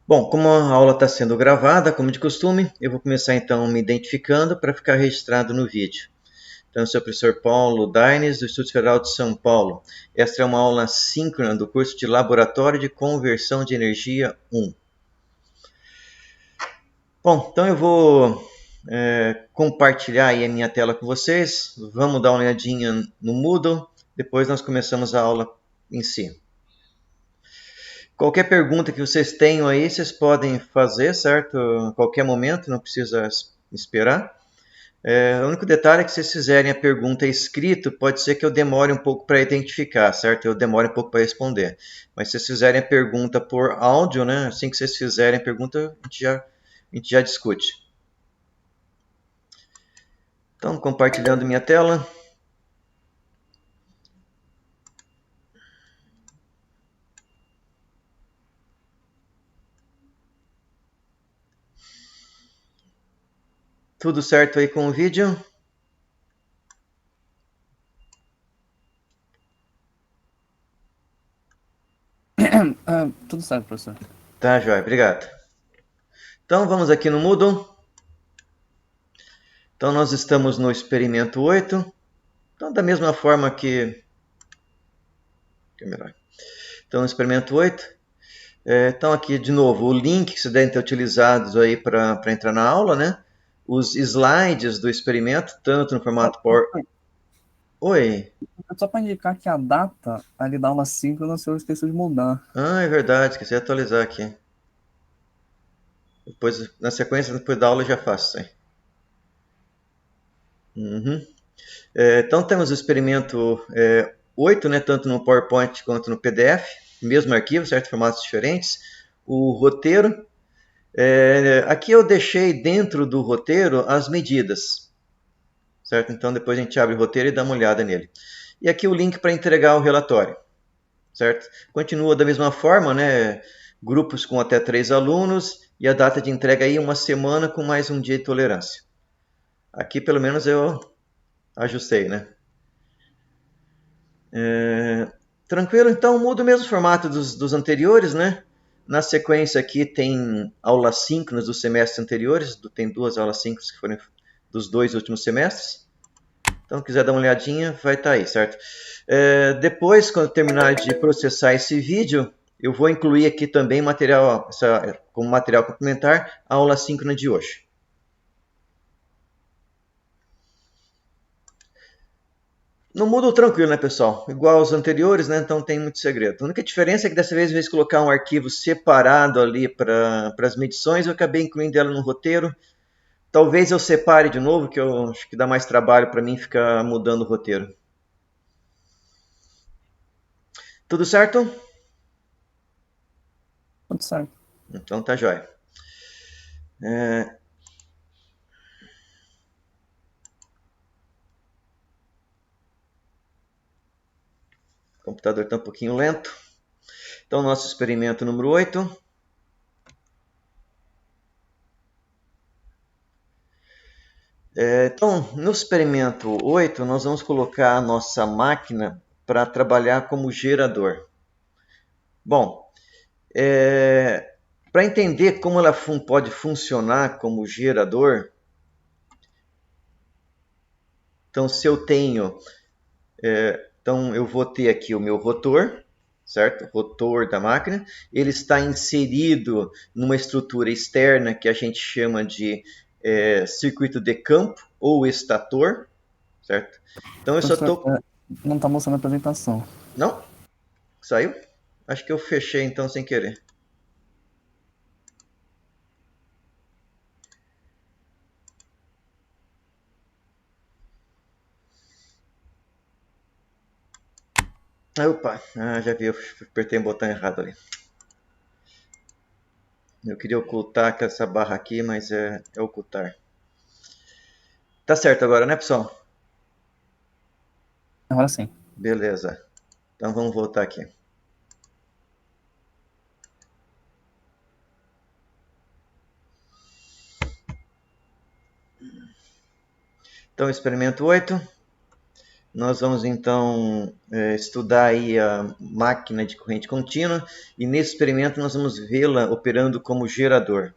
Bom, como a aula está sendo gravada, como de costume, eu vou começar então me identificando para ficar registrado no vídeo. Então, eu sou o professor Paulo Daines, do Instituto Federal de São Paulo. Esta é uma aula síncrona do curso de Laboratório de Conversão de Energia 1. Bom, então eu vou compartilhar aí a minha tela com vocês. Vamos dar uma olhadinha no Moodle, depois nós começamos a aula em si. Qualquer pergunta que vocês tenham aí, vocês podem fazer, certo? A qualquer momento, não precisa esperar. O único detalhe é que se vocês fizerem a pergunta escrito, pode ser que eu demore um pouco para identificar, certo? Eu demore um pouco para responder. Mas se vocês fizerem a pergunta por áudio, né? Assim que vocês fizerem a pergunta, a gente já discute. Então, compartilhando minha tela. Tudo certo aí com o vídeo? Tudo certo, professor. Tá, joia, obrigado. Então, vamos aqui no Moodle. Então, nós estamos no experimento 8. Então, da mesma forma que... Então, no experimento 8. Então, aqui, de novo, o link que vocês devem ter utilizado aí para entrar na aula, né? Os slides do experimento, tanto no Só, formato Power... Oi! só para indicar que a data ali da aula síncrona, o senhor esqueceu de mudar. Ah, é verdade, esqueci de atualizar aqui. Depois, na sequência, depois da aula, eu já faço isso aí. Uhum. Então, temos o experimento 8, né? Tanto no PowerPoint quanto no PDF. Mesmo arquivo, certo? Formatos diferentes. O roteiro. Aqui eu deixei dentro do roteiro as medidas, certo? Então depois a gente abre o roteiro e dá uma olhada nele. E aqui o link para entregar o relatório, certo? Continua da mesma forma, né? Grupos com até 3 alunos e a data de entrega aí uma semana com mais um dia de tolerância. Aqui pelo menos eu ajustei, né? Tranquilo, então muda o mesmo formato dos anteriores, né? Na sequência aqui tem aulas síncronas dos semestres anteriores, tem duas aulas síncronas que foram dos 2 últimos semestres. Então, se quiser dar uma olhadinha, vai estar aí, certo? Depois, quando terminar de processar esse vídeo, eu vou incluir aqui também material, como material complementar, a aula síncrona de hoje. No Moodle tranquilo, né, pessoal? Igual aos anteriores, né? Então tem muito segredo. A única diferença é que dessa vez, em vez de colocar um arquivo separado ali para as medições, eu acabei incluindo ela no roteiro. Talvez eu separe de novo, que eu acho que dá mais trabalho para mim ficar mudando o roteiro. Tudo certo? Tudo certo. Então tá jóia. É, o computador está um pouquinho lento. Então, nosso experimento número 8. Então, no experimento 8, nós vamos colocar a nossa máquina para trabalhar como gerador. Bom, para entender como ela pode funcionar como gerador, então se eu tenho, então eu vou ter aqui o meu rotor, certo? Rotor da máquina, ele está inserido numa estrutura externa que a gente chama de circuito de campo ou estator, certo? Então eu só Professor, estou... não está mostrando a apresentação. Não? Saiu? Acho que eu fechei então sem querer. Opa, já vi, eu apertei o botão errado ali. Eu queria ocultar essa barra aqui, mas é ocultar. Tá certo agora, né, pessoal? Agora sim. Beleza. Então vamos voltar aqui. Então, experimento 8. nós vamos então estudar aí a máquina de corrente contínua e nesse experimento nós vamos vê-la operando como gerador.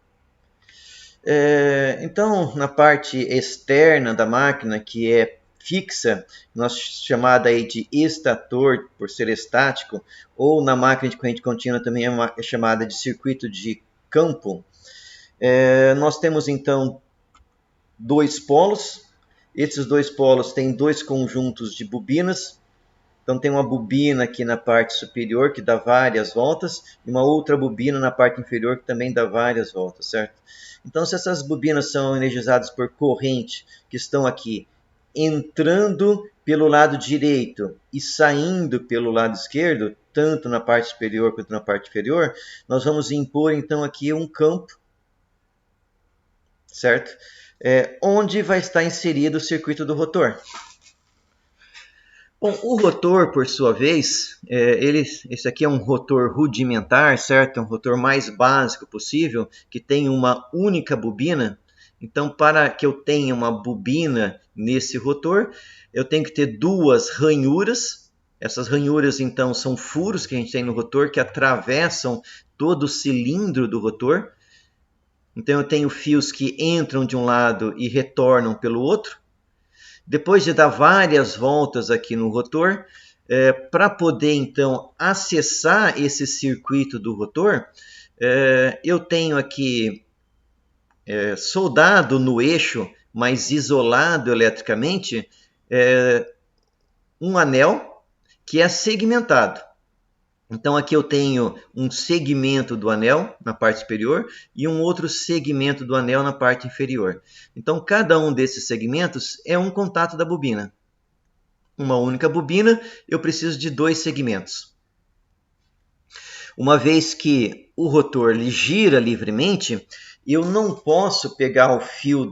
Então, na parte externa da máquina, que é fixa, nós chamada aí de estator, por ser estático, ou na máquina de corrente contínua também é chamada de circuito de campo. Nós temos então dois polos. Esses dois polos têm dois conjuntos de bobinas. Então tem uma bobina aqui na parte superior que dá várias voltas e uma outra bobina na parte inferior que também dá várias voltas, certo? Então se essas bobinas são energizadas por corrente que estão aqui entrando pelo lado direito e saindo pelo lado esquerdo, tanto na parte superior quanto na parte inferior, nós vamos impor então aqui um campo, certo? Onde vai estar inserido o circuito do rotor. Bom, o rotor, por sua vez, esse aqui é um rotor rudimentar, certo? É um rotor mais básico possível, que tem uma única bobina. Então, para que eu tenha uma bobina nesse rotor, eu tenho que ter duas ranhuras. Essas ranhuras, então, são furos que a gente tem no rotor que atravessam todo o cilindro do rotor. Então, eu tenho fios que entram de um lado e retornam pelo outro. Depois de dar várias voltas aqui no rotor, para poder então acessar esse circuito do rotor, eu tenho aqui soldado no eixo, mas isolado eletricamente, um anel que é segmentado. Então aqui eu tenho um segmento do anel na parte superior e um outro segmento do anel na parte inferior. Então cada um desses segmentos é um contato da bobina. Uma única bobina, eu preciso de dois segmentos. Uma vez que o rotor gira livremente, eu não posso pegar o fio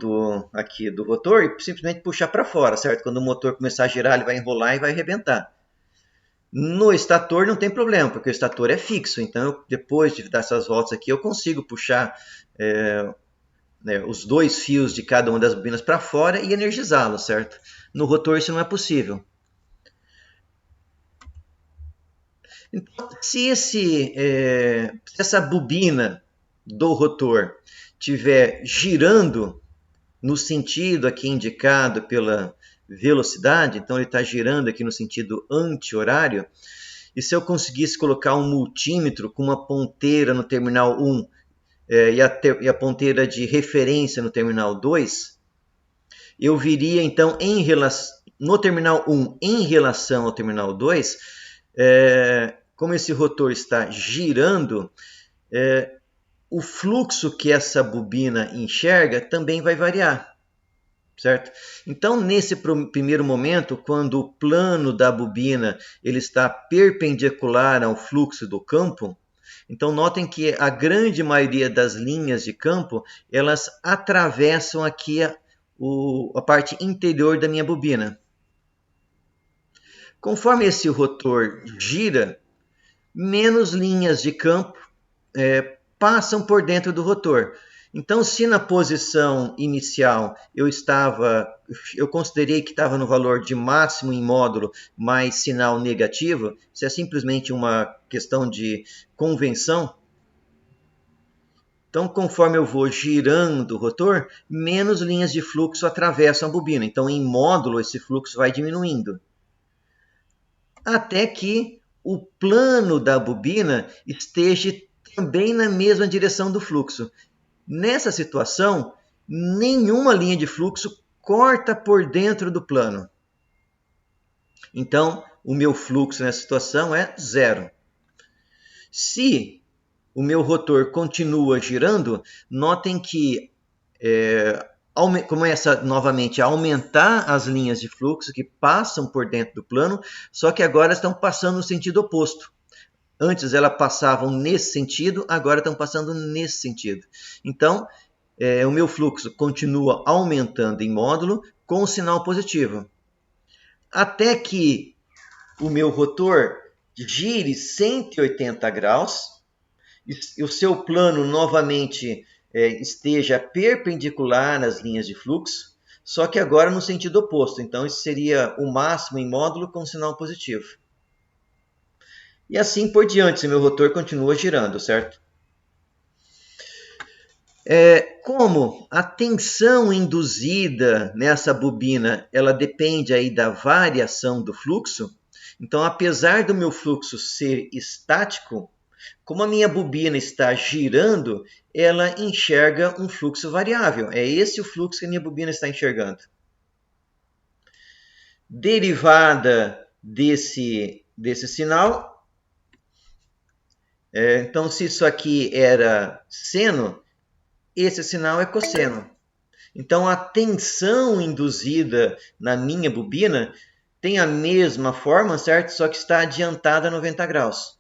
aqui do rotor e simplesmente puxar para fora, certo? Quando o motor começar a girar, ele vai enrolar e vai arrebentar. No estator não tem problema, porque o estator é fixo. Então, depois de dar essas voltas aqui, eu consigo puxar os dois fios de cada uma das bobinas para fora e energizá-los, certo? No rotor isso não é possível. Então, se essa bobina do rotor estiver girando no sentido aqui indicado pela velocidade, então ele está girando aqui no sentido anti-horário, e se eu conseguisse colocar um multímetro com uma ponteira no terminal 1 e a ponteira de referência no terminal 2, eu viria então no terminal 1 em relação ao terminal 2, como esse rotor está girando, o fluxo que essa bobina enxerga também vai variar, certo? Então, nesse primeiro momento, quando o plano da bobina ele está perpendicular ao fluxo do campo, então notem que a grande maioria das linhas de campo, elas atravessam aqui a parte interior da minha bobina. Conforme esse rotor gira, menos linhas de campo passam por dentro do rotor. Então, se na posição inicial eu considerei que estava no valor de máximo em módulo mais sinal negativo, isso é simplesmente uma questão de convenção. Então, conforme eu vou girando o rotor, menos linhas de fluxo atravessam a bobina. Então, em módulo, esse fluxo vai diminuindo. Até que o plano da bobina esteja também na mesma direção do fluxo. Nessa situação, nenhuma linha de fluxo corta por dentro do plano. Então, o meu fluxo nessa situação é zero. Se o meu rotor continua girando, notem que começa novamente a aumentar as linhas de fluxo que passam por dentro do plano, só que agora estão passando no sentido oposto. Antes elas passavam nesse sentido, agora estão passando nesse sentido. Então, o meu fluxo continua aumentando em módulo com o sinal positivo. Até que o meu rotor gire 180 graus e o seu plano novamente esteja perpendicular às linhas de fluxo. só que agora no sentido oposto. Então, isso seria o máximo em módulo com sinal positivo. E assim por diante, se meu rotor continua girando, certo? Como a tensão induzida nessa bobina, ela depende aí da variação do fluxo, então apesar do meu fluxo ser estático, como a minha bobina está girando, ela enxerga um fluxo variável. É esse o fluxo que a minha bobina está enxergando. Derivada desse sinal, então se isso aqui era seno, esse sinal é cosseno. Então, a tensão induzida na minha bobina tem a mesma forma, certo? Só que está adiantada a 90 graus.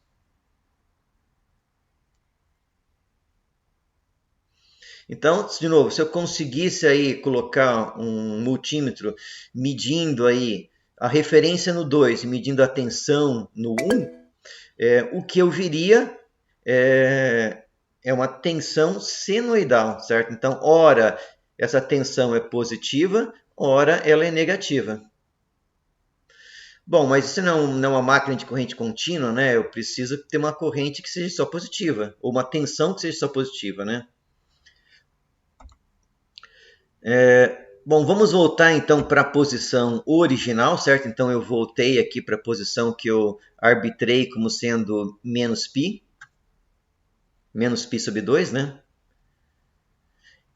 Então, de novo, se eu conseguisse aí colocar um multímetro medindo aí a referência no 2 e medindo a tensão no 1, o que eu viria é uma tensão senoidal, certo? Então, ora essa tensão é positiva, ora ela é negativa. Bom, mas isso não é uma máquina de corrente contínua, né? Eu preciso ter uma corrente que seja só positiva, ou uma tensão que seja só positiva, né? Bom, vamos voltar então para a posição original, certo? Então eu voltei aqui para a posição que eu arbitrei como sendo menos π sobre 2, né?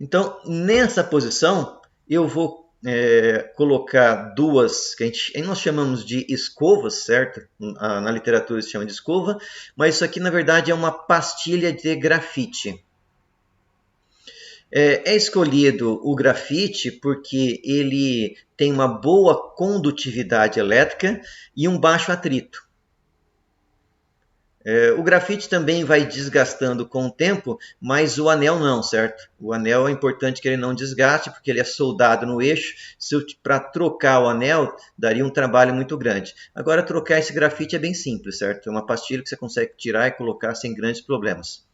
Então, nessa posição, eu vou colocar duas, que nós chamamos de escovas, certo? Na literatura se chama de escova, mas isso aqui, na verdade, é uma pastilha de grafite. É escolhido o grafite porque ele tem uma boa condutividade elétrica e um baixo atrito. O grafite também vai desgastando com o tempo, mas o anel não, certo? O anel é importante que ele não desgaste, porque ele é soldado no eixo. Para trocar o anel, daria um trabalho muito grande. Agora, trocar esse grafite é bem simples, certo? É uma pastilha que você consegue tirar e colocar sem grandes problemas.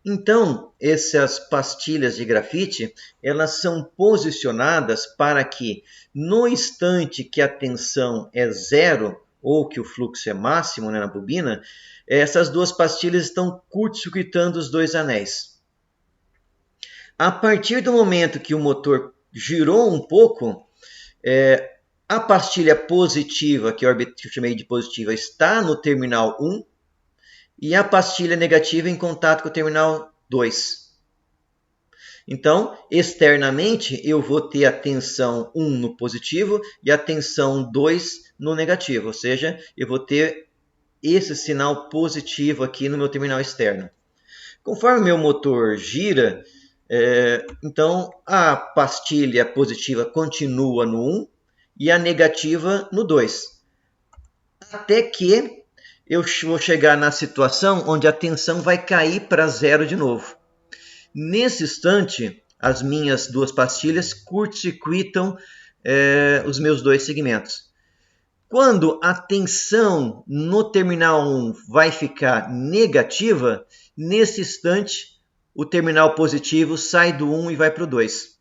Então, essas pastilhas de grafite, elas são posicionadas para que, no instante que a tensão é zero, ou que o fluxo é máximo, né, na bobina, essas duas pastilhas estão curto-circuitando os dois anéis. A partir do momento que o motor girou um pouco, a pastilha positiva, que eu chamei de positiva, está no terminal 1, e a pastilha negativa em contato com o terminal 2. Então, externamente, eu vou ter a tensão 1 no positivo e a tensão 2 no negativo, ou seja, eu vou ter esse sinal positivo aqui no meu terminal externo. Conforme meu motor gira, então a pastilha positiva continua no 1 e a negativa no 2. Até que eu vou chegar na situação onde a tensão vai cair para zero de novo. Nesse instante, as minhas duas pastilhas curto-circuitam os meus dois segmentos. Quando a tensão no terminal 1 vai ficar negativa, nesse instante o terminal positivo sai do 1 e vai para o 2.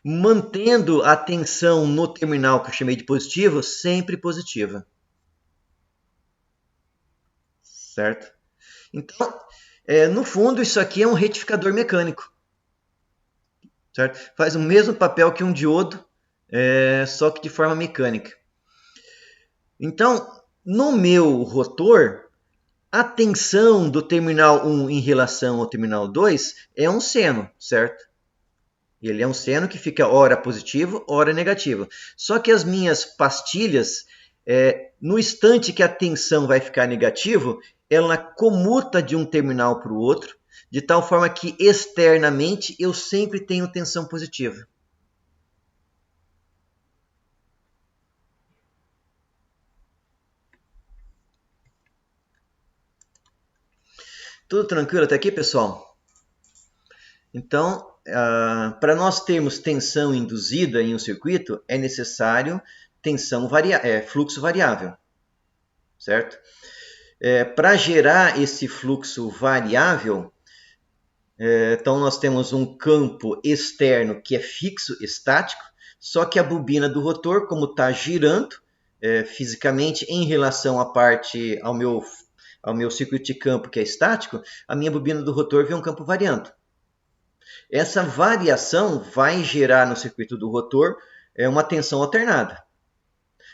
Mantendo a tensão no terminal que eu chamei de positivo sempre positiva. Certo? Então, no fundo, isso aqui é um retificador mecânico. Certo? Faz o mesmo papel que um diodo, só que de forma mecânica. Então, no meu rotor, a tensão do terminal 1 em relação ao terminal 2 é um seno, certo? Ele é um seno que fica ora positivo, ora negativo. Só que as minhas pastilhas, no instante que a tensão vai ficar negativo, ela comuta de um terminal para o outro, de tal forma que externamente eu sempre tenho tensão positiva. Tudo tranquilo até aqui, pessoal? Então, para nós termos tensão induzida em um circuito, é necessário fluxo variável, certo? Para gerar esse fluxo variável, Então nós temos um campo externo que é fixo, estático, só que a bobina do rotor, como está girando fisicamente em relação ao meu circuito de campo que é estático, a minha bobina do rotor vê um campo variando. Essa variação vai gerar no circuito do rotor uma tensão alternada.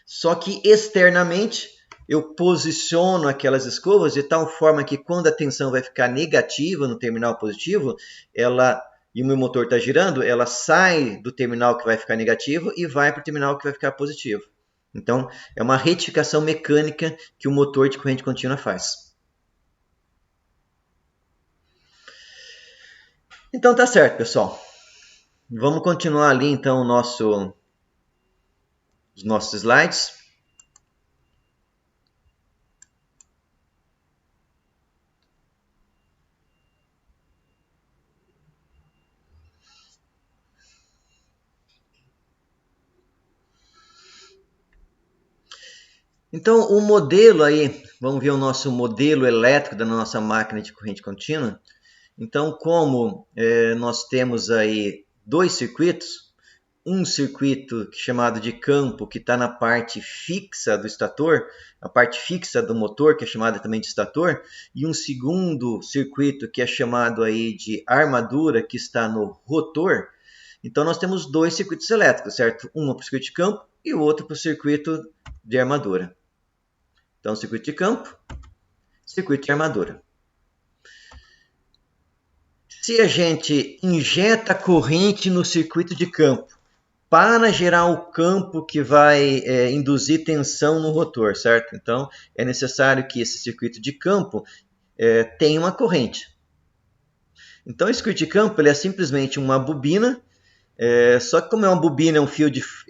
Só que externamente eu posiciono aquelas escovas de tal forma que quando a tensão vai ficar negativa no terminal positivo, e o meu motor está girando, ela sai do terminal que vai ficar negativo e vai para o terminal que vai ficar positivo. Então, é uma retificação mecânica que o motor de corrente contínua faz. Então tá certo, pessoal. Vamos continuar ali então os nossos slides. Então, o modelo aí, vamos ver o nosso modelo elétrico da nossa máquina de corrente contínua. Então, como nós temos aí dois circuitos, um circuito chamado de campo, que está na parte fixa do estator, a parte fixa do motor, que é chamada também de estator, e um segundo circuito que é chamado aí de armadura, que está no rotor. Então, nós temos dois circuitos elétricos, certo? Um para o circuito de campo e o outro para o circuito de armadura. Então, circuito de campo, circuito de armadura. Se a gente injeta corrente no circuito de campo para gerar o campo que vai induzir tensão no rotor, certo? Então, é necessário que esse circuito de campo tenha uma corrente. Então, esse circuito de campo ele é simplesmente uma bobina, só que como é uma bobina, é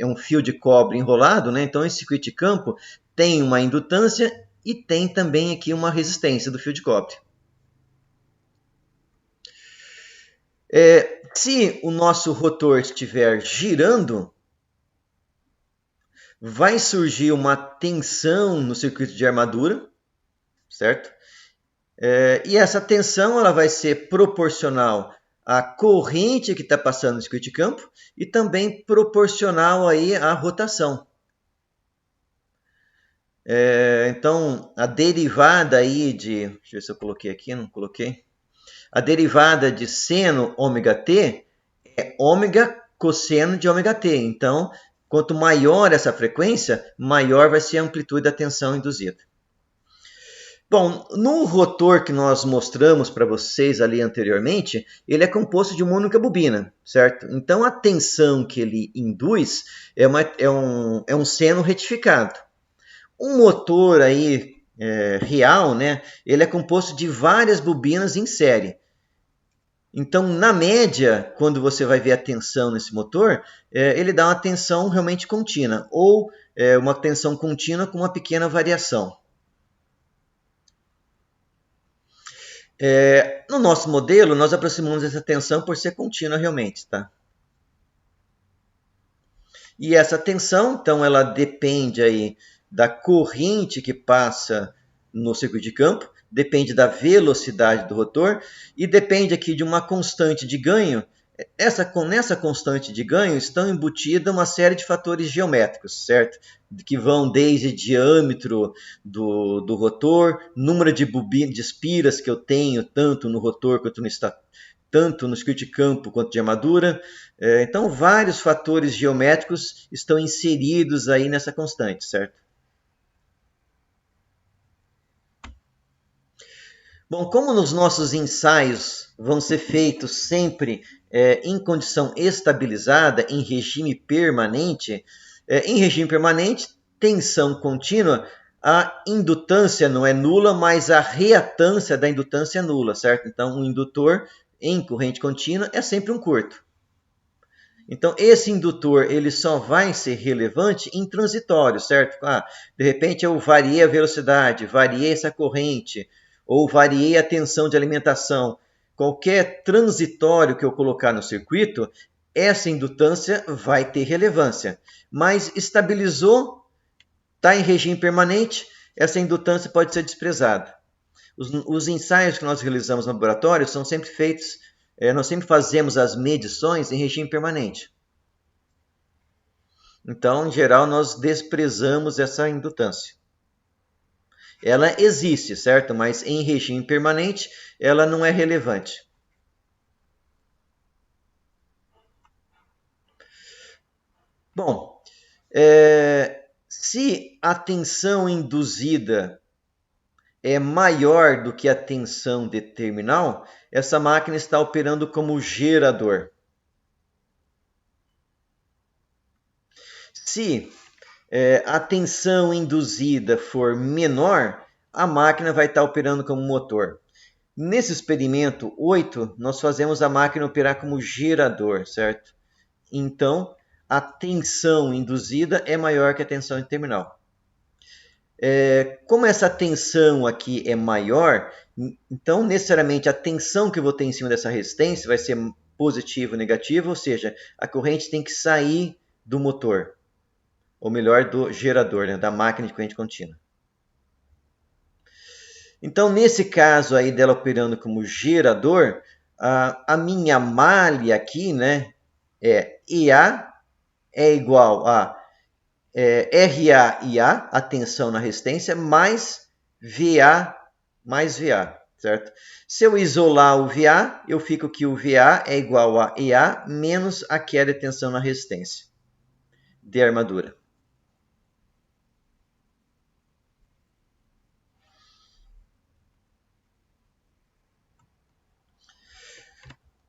um fio de cobre enrolado, né? Então esse circuito de campo tem uma indutância e tem também aqui uma resistência do fio de cobre. Se o nosso rotor estiver girando, vai surgir uma tensão no circuito de armadura, certo? E essa tensão ela vai ser proporcional à corrente que está passando no circuito de campo e também proporcional aí à rotação. Então, a derivada aí de... Deixa eu ver se eu coloquei aqui, não coloquei. A derivada de seno ômega t é ômega cosseno de ômega t. Então, quanto maior essa frequência, maior vai ser a amplitude da tensão induzida. Bom, no rotor que nós mostramos para vocês ali anteriormente, ele é composto de uma única bobina, certo? Então, a tensão que ele induz é um seno retificado. Um motor aí real, né? Ele é composto de várias bobinas em série. Então, na média, quando você vai ver a tensão nesse motor, ele dá uma tensão realmente contínua, ou uma tensão contínua com uma pequena variação. No nosso modelo, nós aproximamos essa tensão por ser contínua realmente, tá? E essa tensão, então, ela depende aí da corrente que passa no circuito de campo, depende da velocidade do rotor e depende aqui de uma constante de ganho. Nessa constante de ganho estão embutidas uma série de fatores geométricos, certo? Que vão desde diâmetro do rotor, número de espiras que eu tenho, tanto no rotor quanto tanto no circuito de campo quanto de armadura. Então, vários fatores geométricos estão inseridos aí nessa constante, certo? Bom, como nos nossos ensaios vão ser feitos sempre em condição estabilizada, em regime permanente, tensão contínua, a indutância não é nula, mas a reatância da indutância é nula, certo? Então, o indutor em corrente contínua é sempre um curto. Então, esse indutor ele só vai ser relevante em transitório, certo? De repente eu variei a velocidade, variei essa corrente, ou variei a tensão de alimentação. Qualquer transitório que eu colocar no circuito, essa indutância vai ter relevância. Mas estabilizou, está em regime permanente, essa indutância pode ser desprezada. Os ensaios que nós realizamos no laboratório são sempre feitos nós sempre fazemos as medições em regime permanente. Então, em geral, nós desprezamos essa indutância. Ela existe, certo? Mas em regime permanente, ela não é relevante. Bom, se a tensão induzida é maior do que a tensão de terminal, essa máquina está operando como gerador. Se a tensão induzida for menor, a máquina vai estar operando como motor. Nesse experimento 8, nós fazemos a máquina operar como gerador, certo? Então, a tensão induzida é maior que a tensão terminal. Como essa tensão aqui é maior, então necessariamente a tensão que eu vou ter em cima dessa resistência vai ser positiva ou negativa, ou seja, a corrente tem que sair do motor, ou melhor, do gerador, né, da máquina de corrente contínua. Então, nesse caso aí dela operando como gerador, a minha malha aqui, né, EA é igual a RA e a tensão na resistência, mais VA, certo? Se eu isolar o VA, eu fico que o VA é igual a EA menos a queda de tensão na resistência de armadura.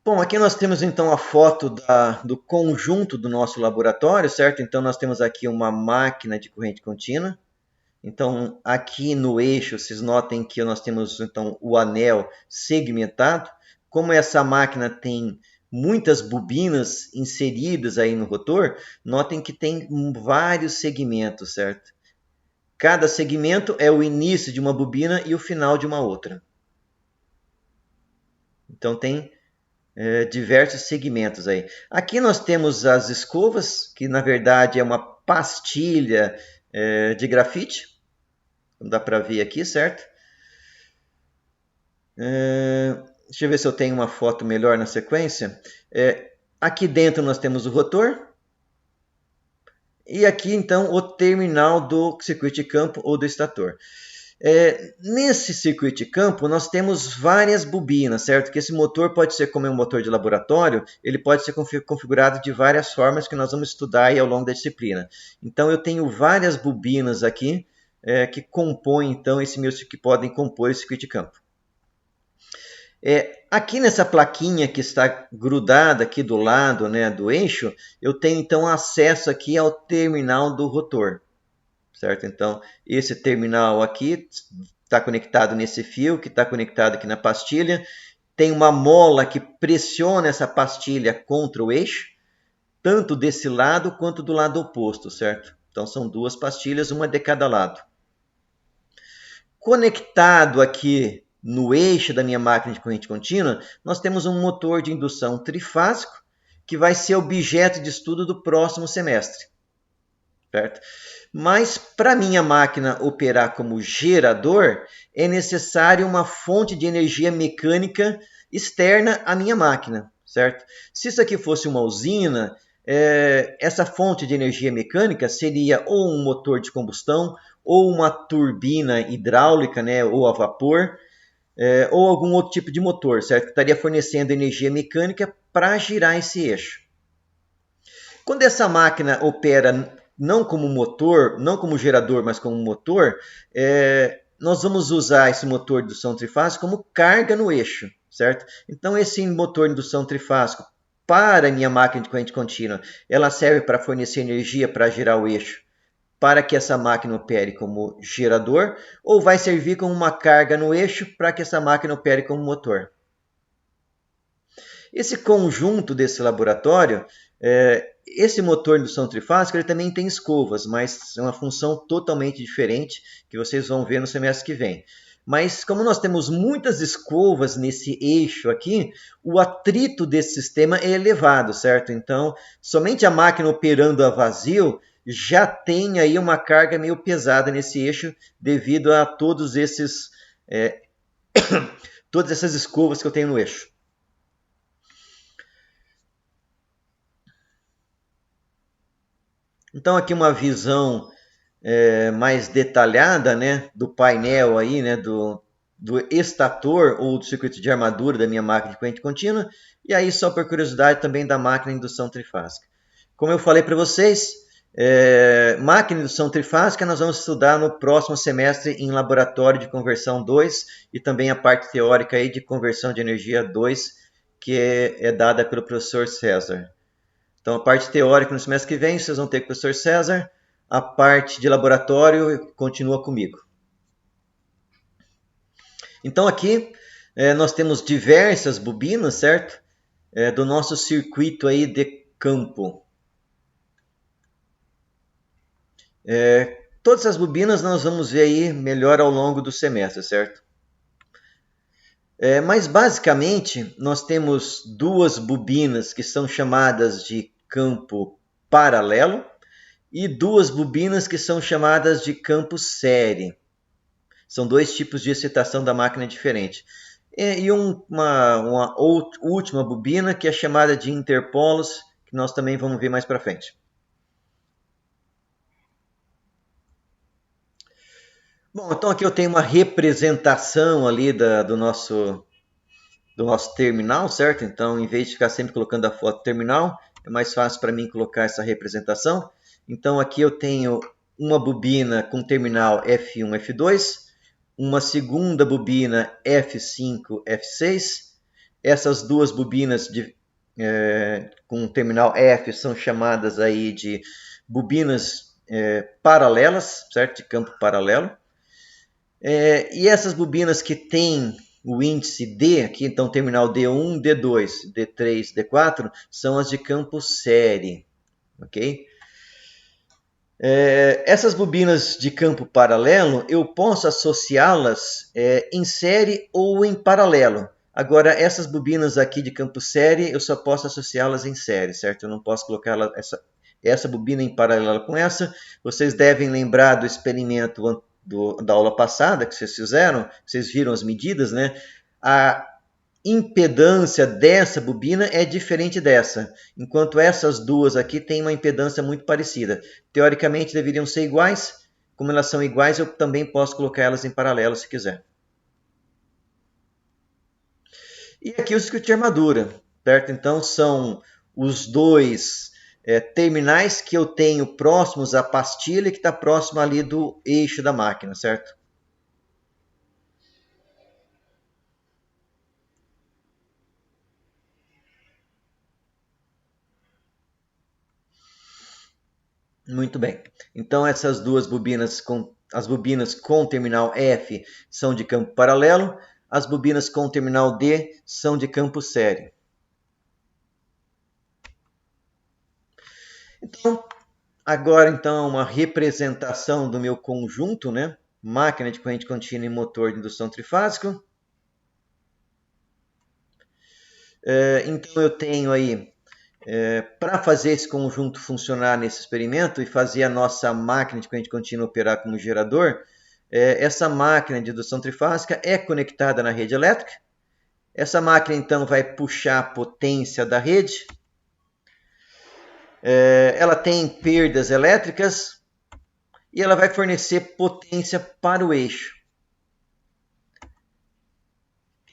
Bom, aqui nós temos então a foto do conjunto do nosso laboratório, certo? Então nós temos aqui uma máquina de corrente contínua. Então aqui no eixo, vocês notem que nós temos então o anel segmentado. Como essa máquina tem muitas bobinas inseridas aí no rotor, notem que tem vários segmentos, certo? Cada segmento é o início de uma bobina e o final de uma outra. Então tem diversos segmentos aí. Aqui nós temos as escovas, que na verdade é uma pastilha de grafite. Não dá para ver aqui, certo? Deixa eu ver se eu tenho uma foto melhor na sequência. Aqui dentro nós temos o rotor. E aqui então o terminal do circuito de campo ou do estator. Nesse circuito de campo, nós temos várias bobinas, certo? Que esse motor pode ser como um motor de laboratório, ele pode ser configurado de várias formas que nós vamos estudar aí ao longo da disciplina. Então, eu tenho várias bobinas aqui que compõem, então, que podem compor esse circuito de campo. Aqui nessa plaquinha que está grudada aqui do lado, né, do eixo, eu tenho, então, acesso aqui ao terminal do rotor. Certo? Então, esse terminal aqui está conectado nesse fio, que está conectado aqui na pastilha. Tem uma mola que pressiona essa pastilha contra o eixo, tanto desse lado quanto do lado oposto, certo? Então, são duas pastilhas, uma de cada lado. Conectado aqui no eixo da minha máquina de corrente contínua, nós temos um motor de indução trifásico, que vai ser objeto de estudo do próximo semestre. Certo? Mas para minha máquina operar como gerador, é necessário uma fonte de energia mecânica externa à minha máquina, certo? Se isso aqui fosse uma usina, essa fonte de energia mecânica seria ou um motor de combustão, ou uma turbina hidráulica, né, ou a vapor, ou algum outro tipo de motor, certo? Que estaria fornecendo energia mecânica para girar esse eixo. Quando essa máquina opera não como motor, não como gerador, mas como motor, nós vamos usar esse motor de indução trifásica como carga no eixo, certo? Então, esse motor de indução trifásico para a minha máquina de corrente contínua, ela serve para fornecer energia para girar o eixo, para que essa máquina opere como gerador, ou vai servir como uma carga no eixo para que essa máquina opere como motor. Esse conjunto desse laboratório, esse motor de indução trifásica, ele também tem escovas, mas é uma função totalmente diferente que vocês vão ver no semestre que vem. Mas como nós temos muitas escovas nesse eixo aqui, o atrito desse sistema é elevado, certo? Então, somente a máquina operando a vazio já tem aí uma carga meio pesada nesse eixo devido a todas essas escovas que eu tenho no eixo. Então aqui uma visão mais detalhada, né, do painel aí, né, do estator ou do circuito de armadura da minha máquina de corrente contínua, e aí só por curiosidade também da máquina de indução trifásica. Como eu falei para vocês, máquina de indução trifásica nós vamos estudar no próximo semestre em laboratório de conversão 2 e também a parte teórica aí de conversão de energia 2, que é dada pelo professor César. Então a parte teórica no semestre que vem vocês vão ter com o professor César, a parte de laboratório continua comigo. Então aqui nós temos diversas bobinas, certo? Do nosso circuito aí de campo. Todas as bobinas nós vamos ver aí melhor ao longo do semestre, certo? Mas basicamente nós temos duas bobinas que são chamadas de campo paralelo e duas bobinas que são chamadas de campo série. São dois tipos de excitação da máquina diferente. E uma última bobina que é chamada de interpolos, que nós também vamos ver mais para frente. Bom, então aqui eu tenho uma representação ali do nosso terminal, certo? Então, em vez de ficar sempre colocando a foto terminal, é mais fácil para mim colocar essa representação. Então, aqui eu tenho uma bobina com terminal F1, F2, uma segunda bobina F5, F6. Essas duas bobinas com terminal F são chamadas aí de bobinas paralelas, certo? De campo paralelo. E essas bobinas que têm o índice D, aqui então terminal D1, D2, D3, D4, são as de campo série, ok? Essas bobinas de campo paralelo, eu posso associá-las em série ou em paralelo. Agora, essas bobinas aqui de campo série, eu só posso associá-las em série, certo? Eu não posso colocar essa bobina em paralelo com essa. Vocês devem lembrar do experimento da aula passada que vocês fizeram, vocês viram as medidas, né? A impedância dessa bobina é diferente dessa, enquanto essas duas aqui têm uma impedância muito parecida. Teoricamente deveriam ser iguais, como elas são iguais, eu também posso colocar elas em paralelo se quiser. E aqui o circuito de armadura, certo? Então são os dois terminais que eu tenho próximos à pastilha, que está próximo ali do eixo da máquina, certo? Muito bem. Então essas duas bobinas, as bobinas com terminal F são de campo paralelo, as bobinas com terminal D são de campo série. Então, agora então uma representação do meu conjunto, né? Máquina de corrente contínua e motor de indução trifásico. Então eu tenho aí, para fazer esse conjunto funcionar nesse experimento e fazer a nossa máquina de corrente contínua operar como gerador, essa máquina de indução trifásica é conectada na rede elétrica. Essa máquina então vai puxar a potência da rede. Ela tem perdas elétricas e ela vai fornecer potência para o eixo.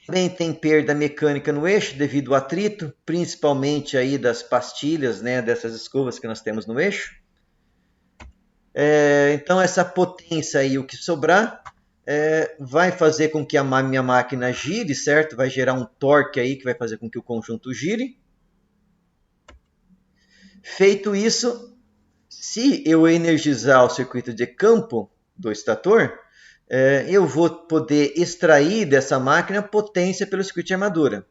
Também tem perda mecânica no eixo devido ao atrito, principalmente aí das pastilhas, né, dessas escovas que nós temos no eixo. Então essa potência aí, o que sobrar, vai fazer com que a minha máquina gire, certo? Vai gerar um torque aí que vai fazer com que o conjunto gire. Feito isso, se eu energizar o circuito de campo do estator, eu vou poder extrair dessa máquina potência pelo circuito de armadura.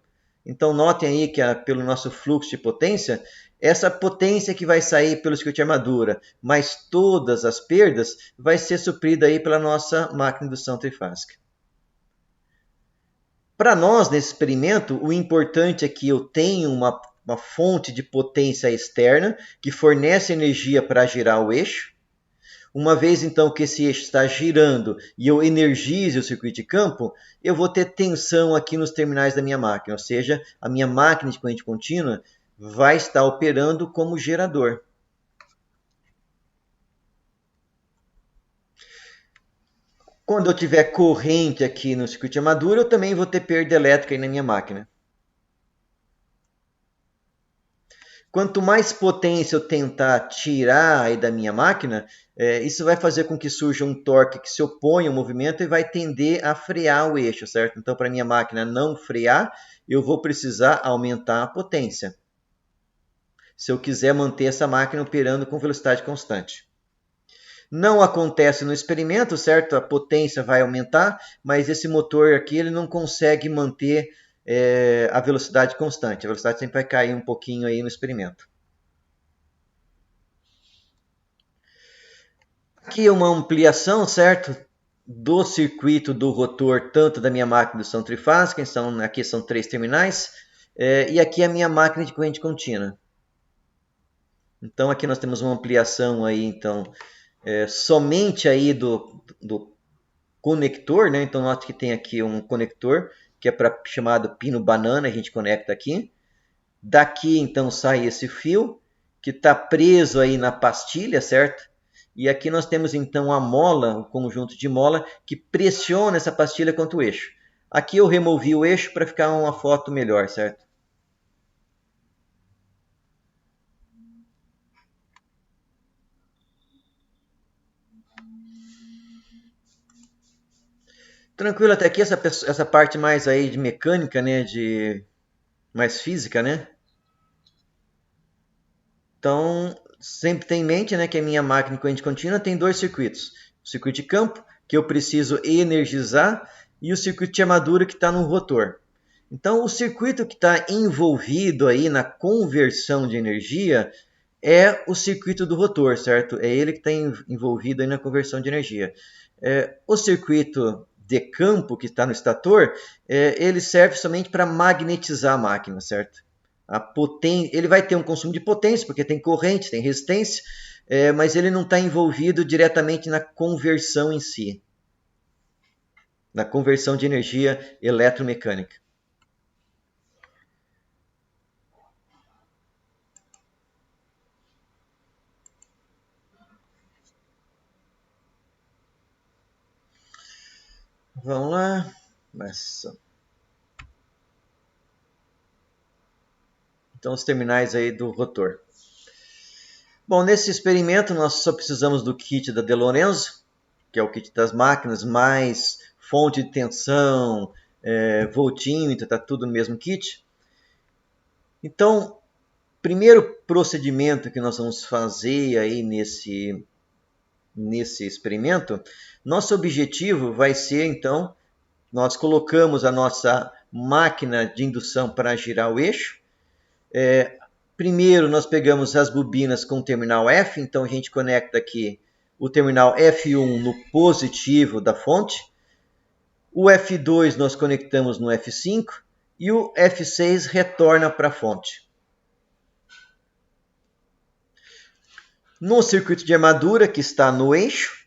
Então notem aí que pelo nosso fluxo de potência, essa potência que vai sair pelo circuito de armadura, mais todas as perdas, vai ser suprida aí pela nossa máquina de indução trifásica. Para nós, nesse experimento, o importante é que eu tenha uma fonte de potência externa que fornece energia para girar o eixo. Uma vez então que esse eixo está girando e eu energize o circuito de campo, eu vou ter tensão aqui nos terminais da minha máquina, ou seja, a minha máquina de corrente contínua vai estar operando como gerador. Quando eu tiver corrente aqui no circuito de armadura, eu também vou ter perda elétrica aí na minha máquina. Quanto mais potência eu tentar tirar aí da minha máquina, isso vai fazer com que surja um torque que se opõe ao movimento e vai tender a frear o eixo, certo? Então, para minha máquina não frear, eu vou precisar aumentar a potência, se eu quiser manter essa máquina operando com velocidade constante. Não acontece no experimento, certo? A potência vai aumentar, mas esse motor aqui ele não consegue manter a velocidade constante. A velocidade sempre vai cair um pouquinho aí no experimento. Aqui é uma ampliação, certo? Do circuito do rotor, tanto da minha máquina de indução trifásica, aqui são 3 terminais, e aqui é a minha máquina de corrente contínua. Então aqui nós temos uma ampliação aí, então, somente aí do conector, né? Então note que tem aqui um conector que é chamado pino banana, a gente conecta aqui. Daqui então sai esse fio que está preso aí na pastilha, certo? E aqui nós temos então a mola, o conjunto de mola que pressiona essa pastilha contra o eixo. Aqui eu removi o eixo para ficar uma foto melhor, certo? Tranquilo até aqui essa parte mais aí de mecânica, né, mais física, né? Então, sempre tem em mente, né, que a minha máquina de corrente contínua tem 2 circuitos. O circuito de campo, que eu preciso energizar, e o circuito de armadura que está no rotor. Então, o circuito que está envolvido aí na conversão de energia é o circuito do rotor, certo? É ele que está envolvido aí na conversão de energia. O circuito de campo que está no estator, ele serve somente para magnetizar a máquina, certo? Ele vai ter um consumo de potência, porque tem corrente, tem resistência, mas ele não está envolvido diretamente na conversão em si, na conversão de energia eletromecânica. Vamos lá. Então, os terminais aí do rotor. Bom, nesse experimento nós só precisamos do kit da De Lorenzo, que é o kit das máquinas, mais fonte de tensão, voltímetro, está tudo no mesmo kit. Então, primeiro procedimento que nós vamos fazer aí nesse experimento, nosso objetivo vai ser, então, nós colocamos a nossa máquina de indução para girar o eixo. Primeiro, nós pegamos as bobinas com o terminal F, então a gente conecta aqui o terminal F1 no positivo da fonte. O F2 nós conectamos no F5 e o F6 retorna para a fonte. No circuito de armadura que está no eixo,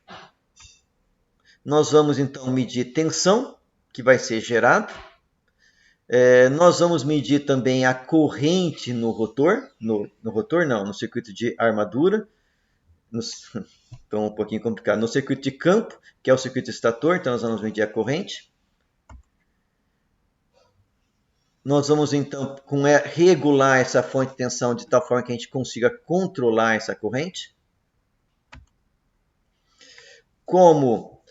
nós vamos então medir tensão, que vai ser gerada. Nós vamos medir também a corrente no rotor, no circuito de armadura. Então, um pouquinho complicado. No circuito de campo, que é o circuito estator, então nós vamos medir a corrente. Nós vamos então regular essa fonte de tensão de tal forma que a gente consiga controlar essa corrente. Como,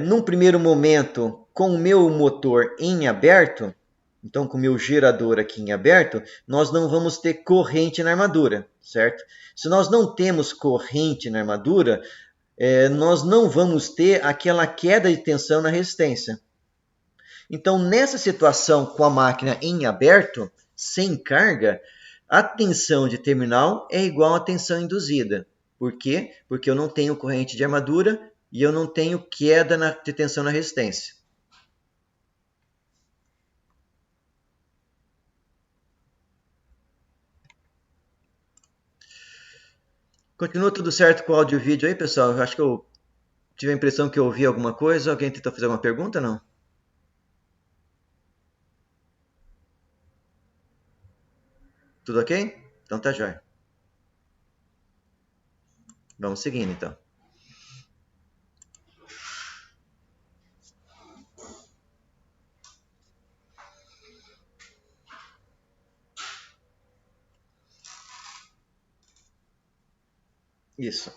num primeiro momento, com o meu motor em aberto, então com o meu gerador aqui em aberto, nós não vamos ter corrente na armadura, certo? Se nós não temos corrente na armadura, nós não vamos ter aquela queda de tensão na resistência. Então, nessa situação com a máquina em aberto, sem carga, a tensão de terminal é igual à tensão induzida. Por quê? Porque eu não tenho corrente de armadura e eu não tenho queda de tensão na resistência. Continua tudo certo com o áudio e vídeo aí, pessoal? Eu acho que eu tive a impressão que eu ouvi alguma coisa. Alguém tentou fazer alguma pergunta, não? Tudo ok? Então tá jóia. Vamos seguindo, então. Isso.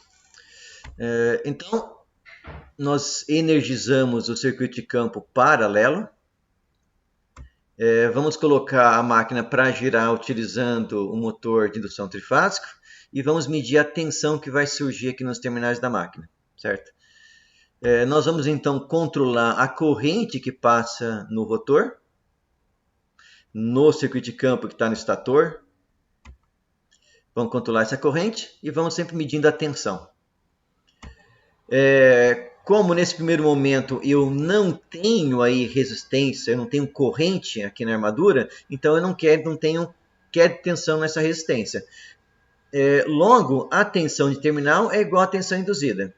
Então, nós energizamos o circuito de campo paralelo. Vamos colocar a máquina para girar utilizando o motor de indução trifásico e vamos medir a tensão que vai surgir aqui nos terminais da máquina, certo? Nós vamos então controlar a corrente que passa no rotor, no circuito de campo que está no estator. Vamos controlar essa corrente e vamos sempre medindo a tensão. Como nesse primeiro momento eu não tenho aí resistência, eu não tenho corrente aqui na armadura, então eu não tenho tensão nessa resistência. Logo, a tensão de terminal é igual à tensão induzida.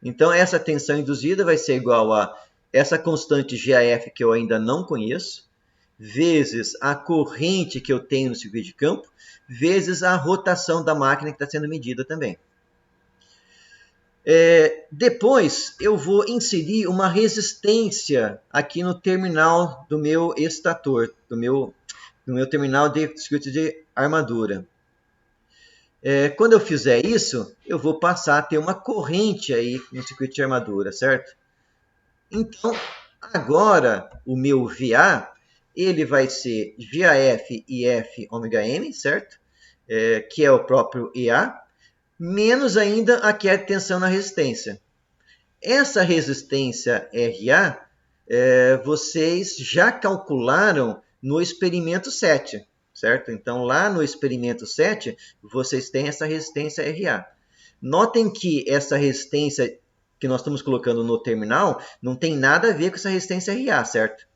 Então essa tensão induzida vai ser igual a essa constante GAF que eu ainda não conheço, vezes a corrente que eu tenho no circuito de campo, vezes a rotação da máquina que está sendo medida também. Depois eu vou inserir uma resistência aqui no terminal do meu estator, do meu terminal de circuito de armadura. Quando eu fizer isso, eu vou passar a ter uma corrente aí no circuito de armadura, certo? Então, agora o meu VA, ele vai ser GAF IF ômega M, certo? Que é o próprio EA, menos ainda a que é a tensão na resistência. Essa resistência RA, vocês já calcularam no experimento 7, certo? Então, lá no experimento 7, vocês têm essa resistência RA. Notem que essa resistência que nós estamos colocando no terminal não tem nada a ver com essa resistência RA, certo?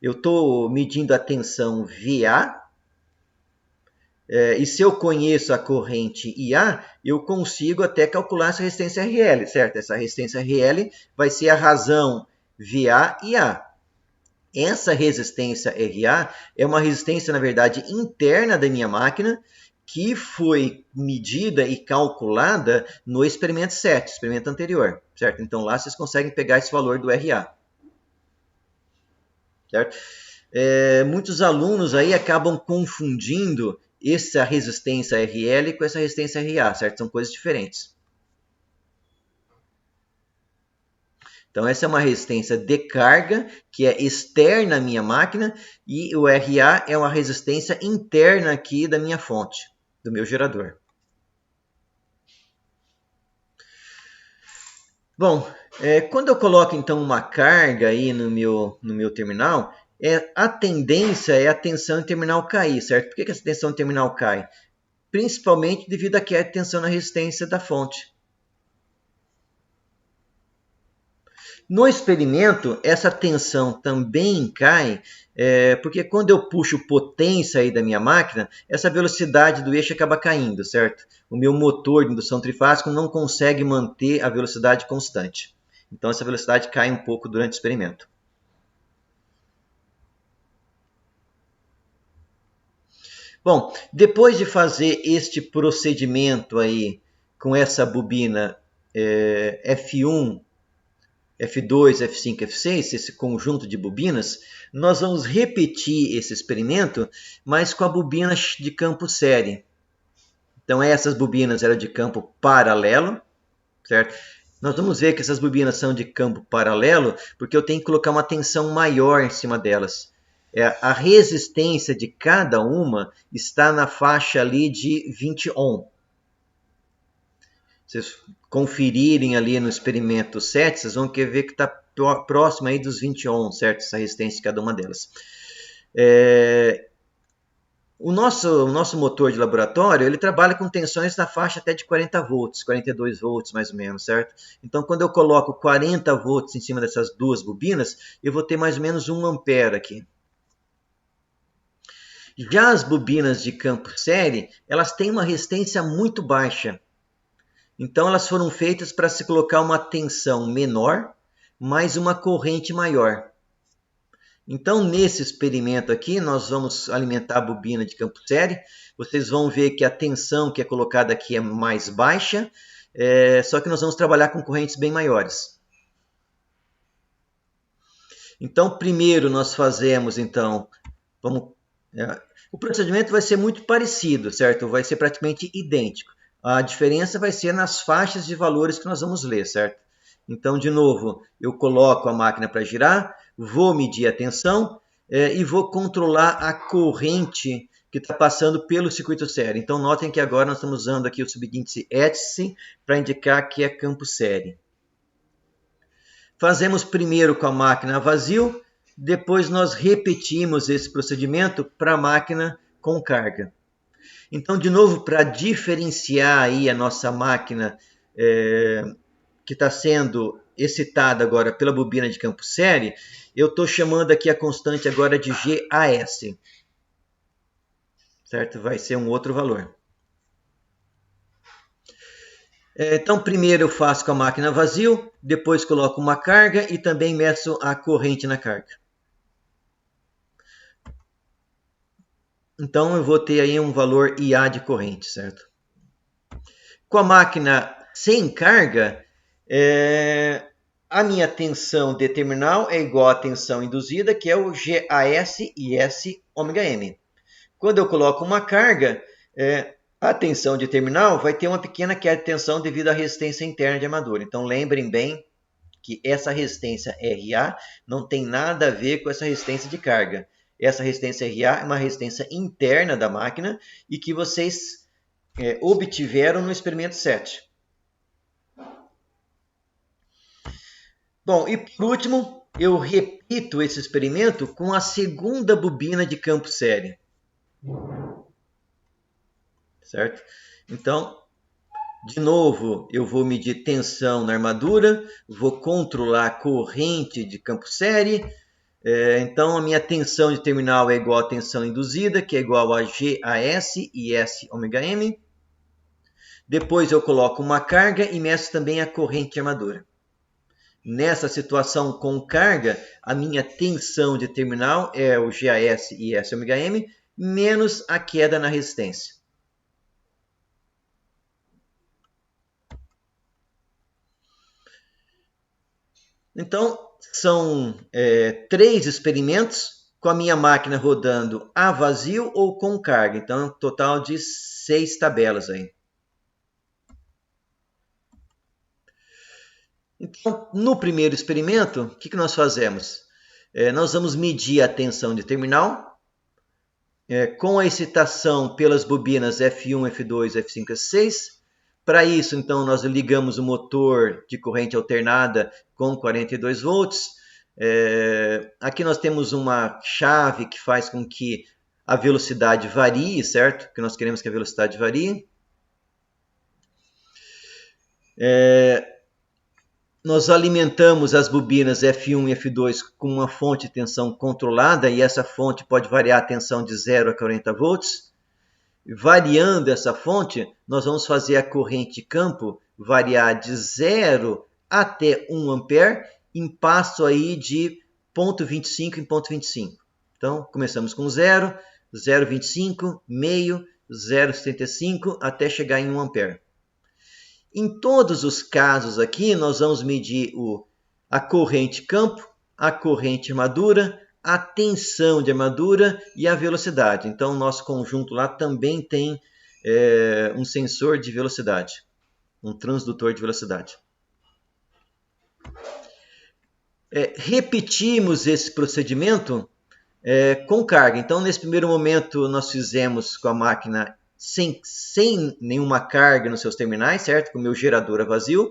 Eu estou medindo a tensão VA, e se eu conheço a corrente IA, eu consigo até calcular essa resistência RL, certo? Essa resistência RL vai ser a razão VA e IA. Essa resistência RA é uma resistência, na verdade, interna da minha máquina, que foi medida e calculada no experimento 7, experimento anterior, certo? Então lá vocês conseguem pegar esse valor do RA. Certo? Muitos alunos aí acabam confundindo essa resistência RL com essa resistência RA, certo? São coisas diferentes. Então, essa é uma resistência de carga, que é externa à minha máquina, e o RA é uma resistência interna aqui da minha fonte, do meu gerador. Bom, quando eu coloco então uma carga aí no meu terminal, a tendência é a tensão em terminal cair, certo? Por que essa tensão em terminal cai? Principalmente devido à queda de tensão na resistência da fonte. No experimento, essa tensão também cai, porque quando eu puxo potência aí da minha máquina, essa velocidade do eixo acaba caindo, certo? O meu motor de indução trifásica não consegue manter a velocidade constante. Então, essa velocidade cai um pouco durante o experimento. Bom, depois de fazer este procedimento aí com essa bobina F1, F2, F5, F6, esse conjunto de bobinas, nós vamos repetir esse experimento, mas com a bobina de campo série. Então, essas bobinas eram de campo paralelo, certo? Nós vamos ver que essas bobinas são de campo paralelo, porque eu tenho que colocar uma tensão maior em cima delas. A resistência de cada uma está na faixa ali de 20 ohm. Vocês conferirem ali no experimento 7, vocês vão ver que está próximo aí dos 20 ohm, certo? Essa resistência de cada uma delas. O nosso motor de laboratório, ele trabalha com tensões na faixa até de 40 volts, 42 volts mais ou menos, certo? Então, quando eu coloco 40 volts em cima dessas duas bobinas, eu vou ter mais ou menos 1 ampere aqui. Já as bobinas de campo série, elas têm uma resistência muito baixa. Então, elas foram feitas para se colocar uma tensão menor, mais uma corrente maior. Então, nesse experimento aqui, nós vamos alimentar a bobina de campo série. Vocês vão ver que a tensão que é colocada aqui é mais baixa, só que nós vamos trabalhar com correntes bem maiores. Então, primeiro nós fazemos, então, O procedimento vai ser muito parecido, certo? Vai ser praticamente idêntico. A diferença vai ser nas faixas de valores que nós vamos ler, certo? Então, de novo, eu coloco a máquina para girar, vou medir a tensão e vou controlar a corrente que está passando pelo circuito série. Então, notem que agora nós estamos usando aqui o subíndice ETC para indicar que é campo série. Fazemos primeiro com a máquina a vazio, depois nós repetimos esse procedimento para a máquina com carga. Então, de novo, para diferenciar aí a nossa máquina que está sendo excitada agora pela bobina de campo série, eu estou chamando aqui a constante agora de GAS. Certo? Vai ser um outro valor. Então, primeiro eu faço com a máquina vazio, depois coloco uma carga e também meço a corrente na carga. Então, eu vou ter aí um valor IA de corrente, certo? Com a máquina sem carga, a minha tensão de terminal é igual à tensão induzida, que é o GAS IS ômega-M. Quando eu coloco uma carga, a tensão de terminal vai ter uma pequena queda de tensão devido à resistência interna de armadura. Então, lembrem bem que essa resistência RA não tem nada a ver com essa resistência de carga. Essa resistência RA é uma resistência interna da máquina e que vocês obtiveram no experimento 7. Bom, e por último, eu repito esse experimento com a segunda bobina de campo série. Certo? Então, de novo, eu vou medir tensão na armadura, vou controlar a corrente de campo série. Então, a minha tensão de terminal é igual à tensão induzida, que é igual a GAS IS ômega-M. Depois eu coloco uma carga e meço também a corrente de armadura. Nessa situação com carga, a minha tensão de terminal é o GAS IS ômega-M menos a queda na resistência. Então, são 3 experimentos com a minha máquina rodando a vazio ou com carga. Então, é um total de 6 tabelas aí. Então, no primeiro experimento, o que nós fazemos? Nós vamos medir a tensão de terminal com a excitação pelas bobinas F1, F2, F5 e F6. Para isso, então, nós ligamos o motor de corrente alternada com 42 volts. Aqui nós temos uma chave que faz com que a velocidade varie, certo? Porque nós queremos que a velocidade varie. Nós alimentamos as bobinas F1 e F2 com uma fonte de tensão controlada e essa fonte pode variar a tensão de 0 a 40 volts. Variando essa fonte, nós vamos fazer a corrente de campo variar de 0 até 1 ampere em passo aí de 0,25 em 0,25. Então, começamos com 0, 0,25, meio, 0,75 até chegar em 1 ampere. Em todos os casos aqui, nós vamos medir a corrente campo, a corrente armadura, a tensão de armadura e a velocidade. Então, o nosso conjunto lá também tem um sensor de velocidade, um transdutor de velocidade. Repetimos esse procedimento com carga. Então, nesse primeiro momento, nós fizemos com a máquina sem nenhuma carga nos seus terminais, certo? Com o meu gerador a vazio.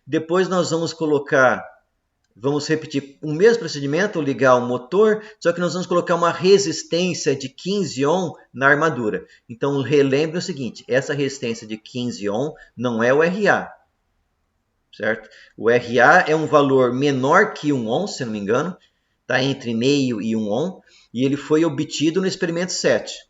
Depois nós vamos repetir o mesmo procedimento, ligar o motor, só que nós vamos colocar uma resistência de 15 ohm na armadura. Então, relembre o seguinte, essa resistência de 15 ohm não é o RA, certo? O RA é um valor menor que 1 ohm, se não me engano, está entre meio e 1 ohm, e ele foi obtido no experimento 7.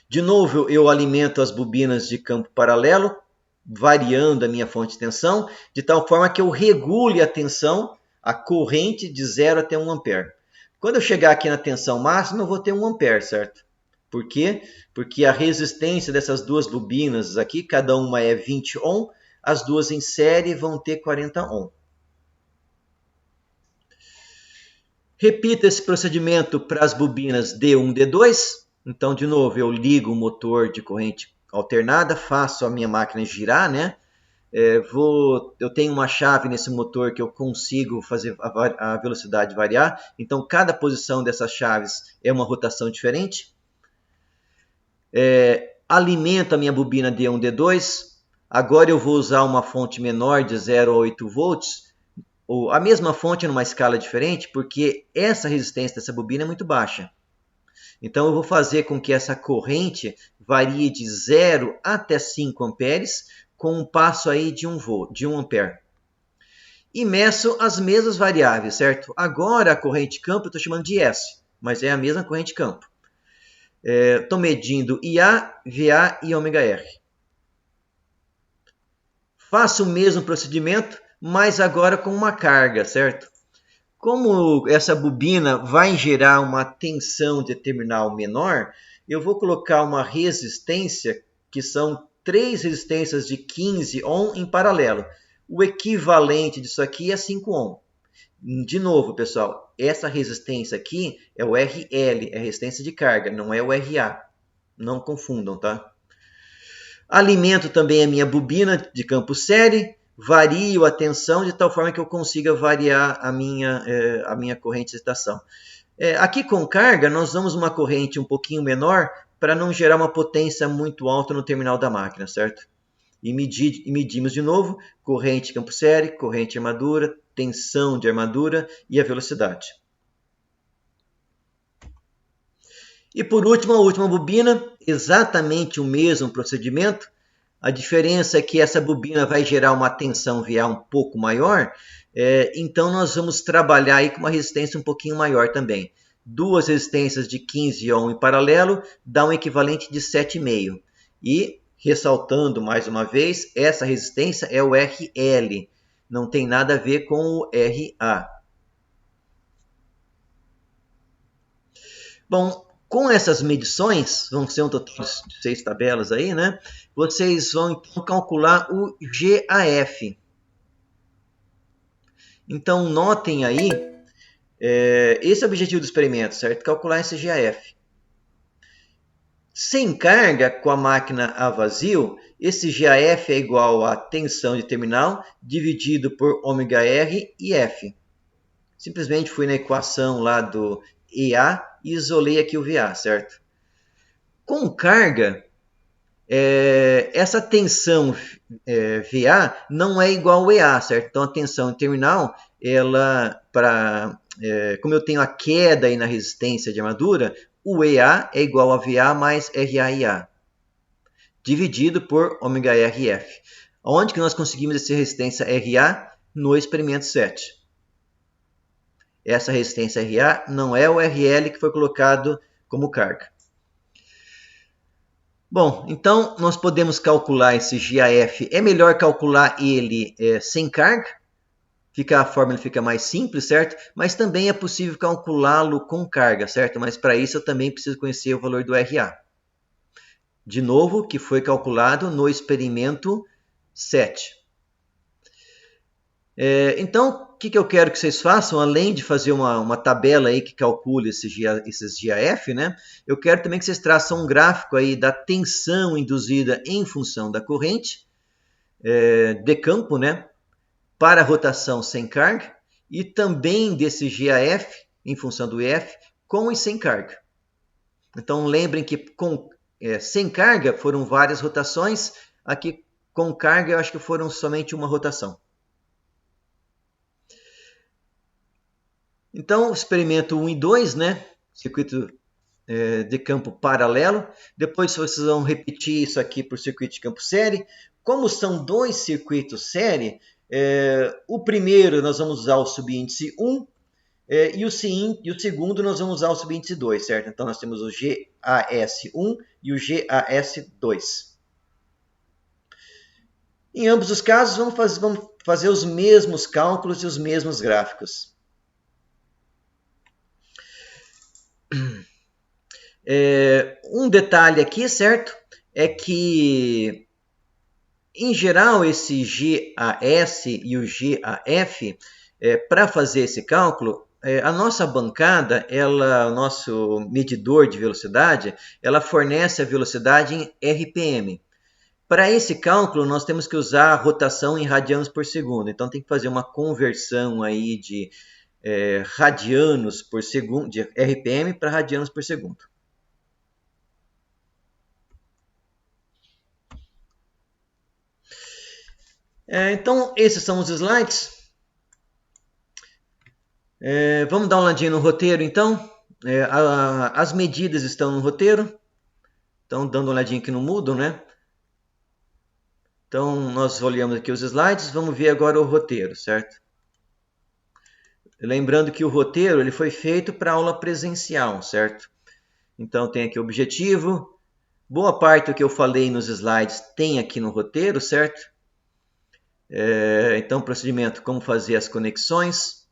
De novo, eu alimento as bobinas de campo paralelo, variando a minha fonte de tensão, de tal forma que eu regule a tensão, a corrente de 0 até 1 ampere. Quando eu chegar aqui na tensão máxima, eu vou ter 1 ampere, certo? Por quê? Porque a resistência dessas duas bobinas aqui, cada uma é 20 ohm, as duas em série vão ter 40 ohm. Repito esse procedimento para as bobinas D1, D2. Então, de novo, eu ligo o motor de corrente alternada, faço a minha máquina girar, né? Eu tenho uma chave nesse motor que eu consigo fazer a velocidade variar. Então, cada posição dessas chaves é uma rotação diferente. Alimento a minha bobina D1, D2. Agora eu vou usar uma fonte menor de 0 a 8 volts. A mesma fonte numa escala diferente, porque essa resistência dessa bobina é muito baixa. Então eu vou fazer com que essa corrente varie de 0 até 5 amperes, com um passo aí de 1 ampere. E meço as mesmas variáveis, certo? Agora a corrente campo eu estou chamando de S, mas é a mesma corrente campo. Estou medindo IA, VA e ômega-R. Faço o mesmo procedimento, mas agora com uma carga, certo? Como essa bobina vai gerar uma tensão de terminal menor, eu vou colocar uma resistência, que são 3 resistências de 15 ohm em paralelo. O equivalente disso aqui é 5 ohm. De novo, pessoal, essa resistência aqui é o RL, é resistência de carga, não é o RA. Não confundam, tá? Alimento também a minha bobina de campo série, vario a tensão de tal forma que eu consiga variar a minha corrente de excitação. Aqui com carga, nós damos uma corrente um pouquinho menor para não gerar uma potência muito alta no terminal da máquina, certo? E medimos de novo corrente de campo série, corrente de armadura, tensão de armadura e a velocidade. E por último, a última bobina, exatamente o mesmo procedimento. A diferença é que essa bobina vai gerar uma tensão VA um pouco maior, então nós vamos trabalhar aí com uma resistência um pouquinho maior também. 2 resistências de 15 ohm em paralelo dá um equivalente de 7,5. E, ressaltando mais uma vez, essa resistência é o RL, não tem nada a ver com o RA. Bom, com essas medições, vão ser um total de 6 tabelas aí, né? Vocês vão então calcular o GAF. Então, notem aí, esse é o objetivo do experimento, certo? Calcular esse GAF. Sem carga, com a máquina a vazio, esse GAF é igual a tensão de terminal dividido por ômega-R e F. Simplesmente fui na equação lá do EA e isolei aqui o VA, certo? Com carga, essa tensão VA não é igual ao EA, certo? Então a tensão em terminal, como eu tenho a queda aí na resistência de armadura, o EA é igual a VA mais RA/IA, dividido por ômega-R/F. Onde que nós conseguimos essa resistência RA? No experimento 7. Essa resistência RA não é o RL que foi colocado como carga. Bom, então nós podemos calcular esse GAF. É melhor calcular ele sem carga. A fórmula fica mais simples, certo? Mas também é possível calculá-lo com carga, certo? Mas para isso eu também preciso conhecer o valor do RA. De novo, que foi calculado no experimento 7. Então, o que eu quero que vocês façam, além de fazer uma tabela aí que calcule esses GAF, né? Eu quero também que vocês traçam um gráfico aí da tensão induzida em função da corrente de campo, né? Para a rotação sem carga, e também desse GAF em função do EF com e sem carga. Então lembrem que sem carga foram várias rotações, aqui com carga eu acho que foram somente uma rotação. Então, experimento 1 e 2, né? Circuito de campo paralelo. Depois vocês vão repetir isso aqui para o circuito de campo série. Como são 2 circuitos série, o primeiro nós vamos usar o subíndice 1 e o segundo nós vamos usar o subíndice 2, certo? Então nós temos o GAS1 e o GAS2. Em ambos os casos, vamos fazer os mesmos cálculos e os mesmos gráficos. Um detalhe aqui, certo? É que, em geral, esse GAS e o GAF, para fazer esse cálculo, a nossa bancada, o nosso medidor de velocidade, ela fornece a velocidade em RPM. Para esse cálculo, nós temos que usar a rotação em radianos por segundo. Então, tem que fazer uma conversão aí de radianos por segundo, de RPM para radianos por segundo. Então, esses são os slides. Vamos dar uma olhadinha no roteiro, então. As medidas estão no roteiro. Então, dando uma olhadinha aqui no Moodle, né? Então, nós olhamos aqui os slides. Vamos ver agora o roteiro, certo? Lembrando que o roteiro ele foi feito para aula presencial, certo? Então, tem aqui o objetivo. Boa parte do que eu falei nos slides tem aqui no roteiro, certo? Então, procedimento, como fazer as conexões.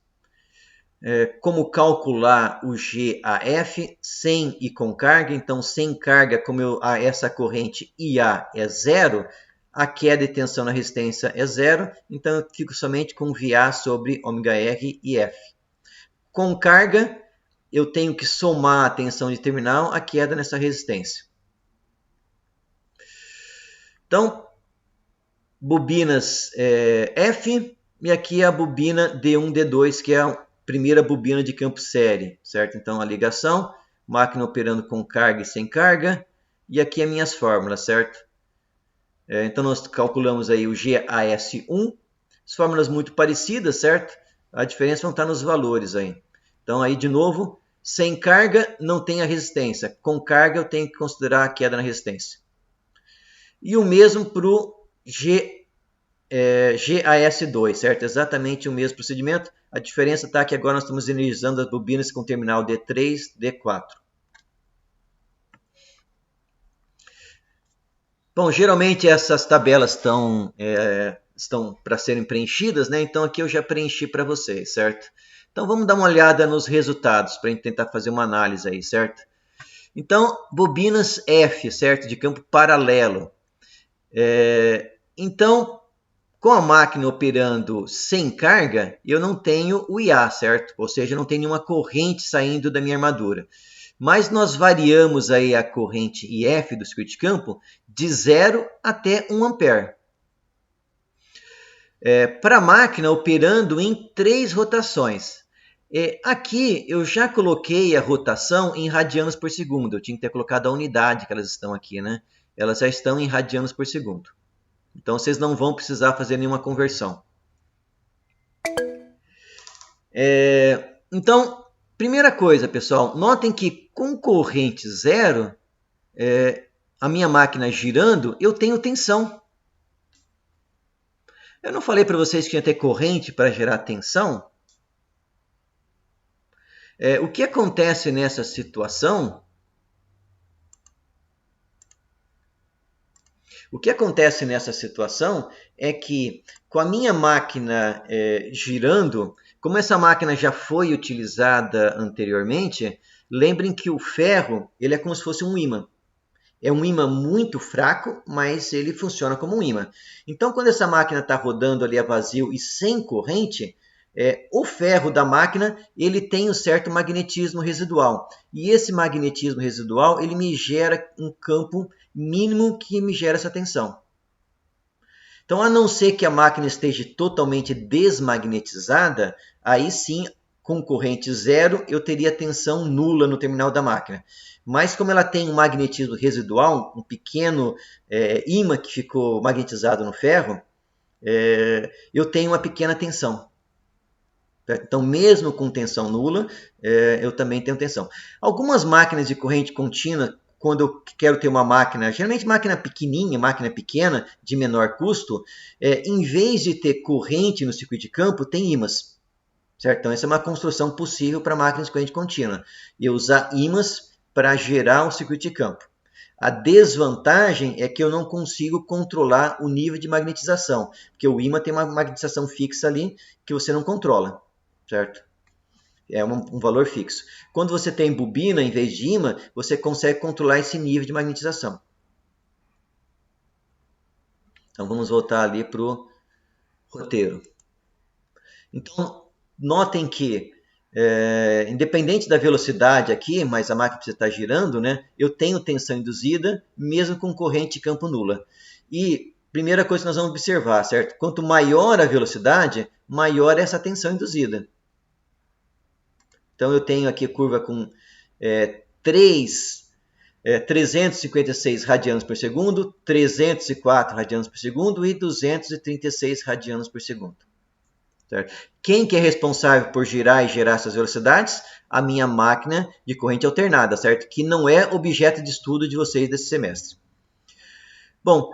Como calcular o GAF sem e com carga. Então, sem carga, como essa corrente IA é zero, a queda de tensão na resistência é zero. Então, eu fico somente com VA sobre ômega-R e F. Com carga, eu tenho que somar a tensão de terminal, a queda nessa resistência. Então, bobinas F, e aqui a bobina D1, D2, que é a primeira bobina de campo série, certo? Então, a ligação, máquina operando com carga e sem carga, e aqui as minhas fórmulas, certo? Então, nós calculamos aí o GAS1, as fórmulas muito parecidas, certo? A diferença vão estar nos valores aí. Então, aí, de novo, sem carga não tem a resistência, com carga eu tenho que considerar a queda na resistência. E o mesmo para o GAS2, certo? Exatamente o mesmo procedimento. A diferença está que agora nós estamos energizando as bobinas com terminal D3, D4. Bom, geralmente essas tabelas estão para serem preenchidas, né? Então aqui eu já preenchi para vocês, certo? Então vamos dar uma olhada nos resultados para a gente tentar fazer uma análise aí, certo? Então, bobinas F, certo? De campo paralelo. Então, com a máquina operando sem carga, eu não tenho o IA, certo? Ou seja, não tem nenhuma corrente saindo da minha armadura. Mas nós variamos aí a corrente IF do circuito de campo de 0 até 1 ampere. Para a máquina operando em 3 rotações. Aqui eu já coloquei a rotação em radianos por segundo. Eu tinha que ter colocado a unidade que elas estão aqui, né? Elas já estão em radianos por segundo. Então, vocês não vão precisar fazer nenhuma conversão. Então, primeira coisa, pessoal, notem que com corrente zero, a minha máquina girando, eu tenho tensão. Eu não falei para vocês que ia ter corrente para gerar tensão? O que acontece nessa situação? O que acontece nessa situação é que com a minha máquina girando, como essa máquina já foi utilizada anteriormente, lembrem que o ferro ele é como se fosse um ímã. É um ímã muito fraco, mas ele funciona como um ímã. Então, quando essa máquina está rodando ali a vazio e sem corrente, o ferro da máquina ele tem um certo magnetismo residual. E esse magnetismo residual ele me gera um campo mínimo que me gera essa tensão. Então, a não ser que a máquina esteja totalmente desmagnetizada, aí sim, com corrente zero, eu teria tensão nula no terminal da máquina. Mas como ela tem um magnetismo residual, um pequeno ímã que ficou magnetizado no ferro, eu tenho uma pequena tensão. Então, mesmo com tensão nula, eu também tenho tensão. Algumas máquinas de corrente contínua, quando eu quero ter uma máquina, geralmente máquina pequenininha, máquina pequena, de menor custo, em vez de ter corrente no circuito de campo, tem ímãs. Certo? Então, essa é uma construção possível para máquinas de corrente contínua. Eu usar ímãs para gerar um circuito de campo. A desvantagem é que eu não consigo controlar o nível de magnetização, porque o ímã tem uma magnetização fixa ali que você não controla, certo? É um valor fixo. Quando você tem bobina em vez de ímã, você consegue controlar esse nível de magnetização. Então vamos voltar ali para o roteiro. Então, notem que independente da velocidade aqui, mas a máquina precisa estar girando, né? Eu tenho tensão induzida, mesmo com corrente de campo nula. E primeira coisa que nós vamos observar, certo? Quanto maior a velocidade, maior é essa tensão induzida. Então eu tenho aqui curva com 356 radianos por segundo, 304 radianos por segundo e 236 radianos por segundo. Certo? Quem que é responsável por girar e gerar essas velocidades? A minha máquina de corrente alternada, certo? Que não é objeto de estudo de vocês desse semestre. Bom,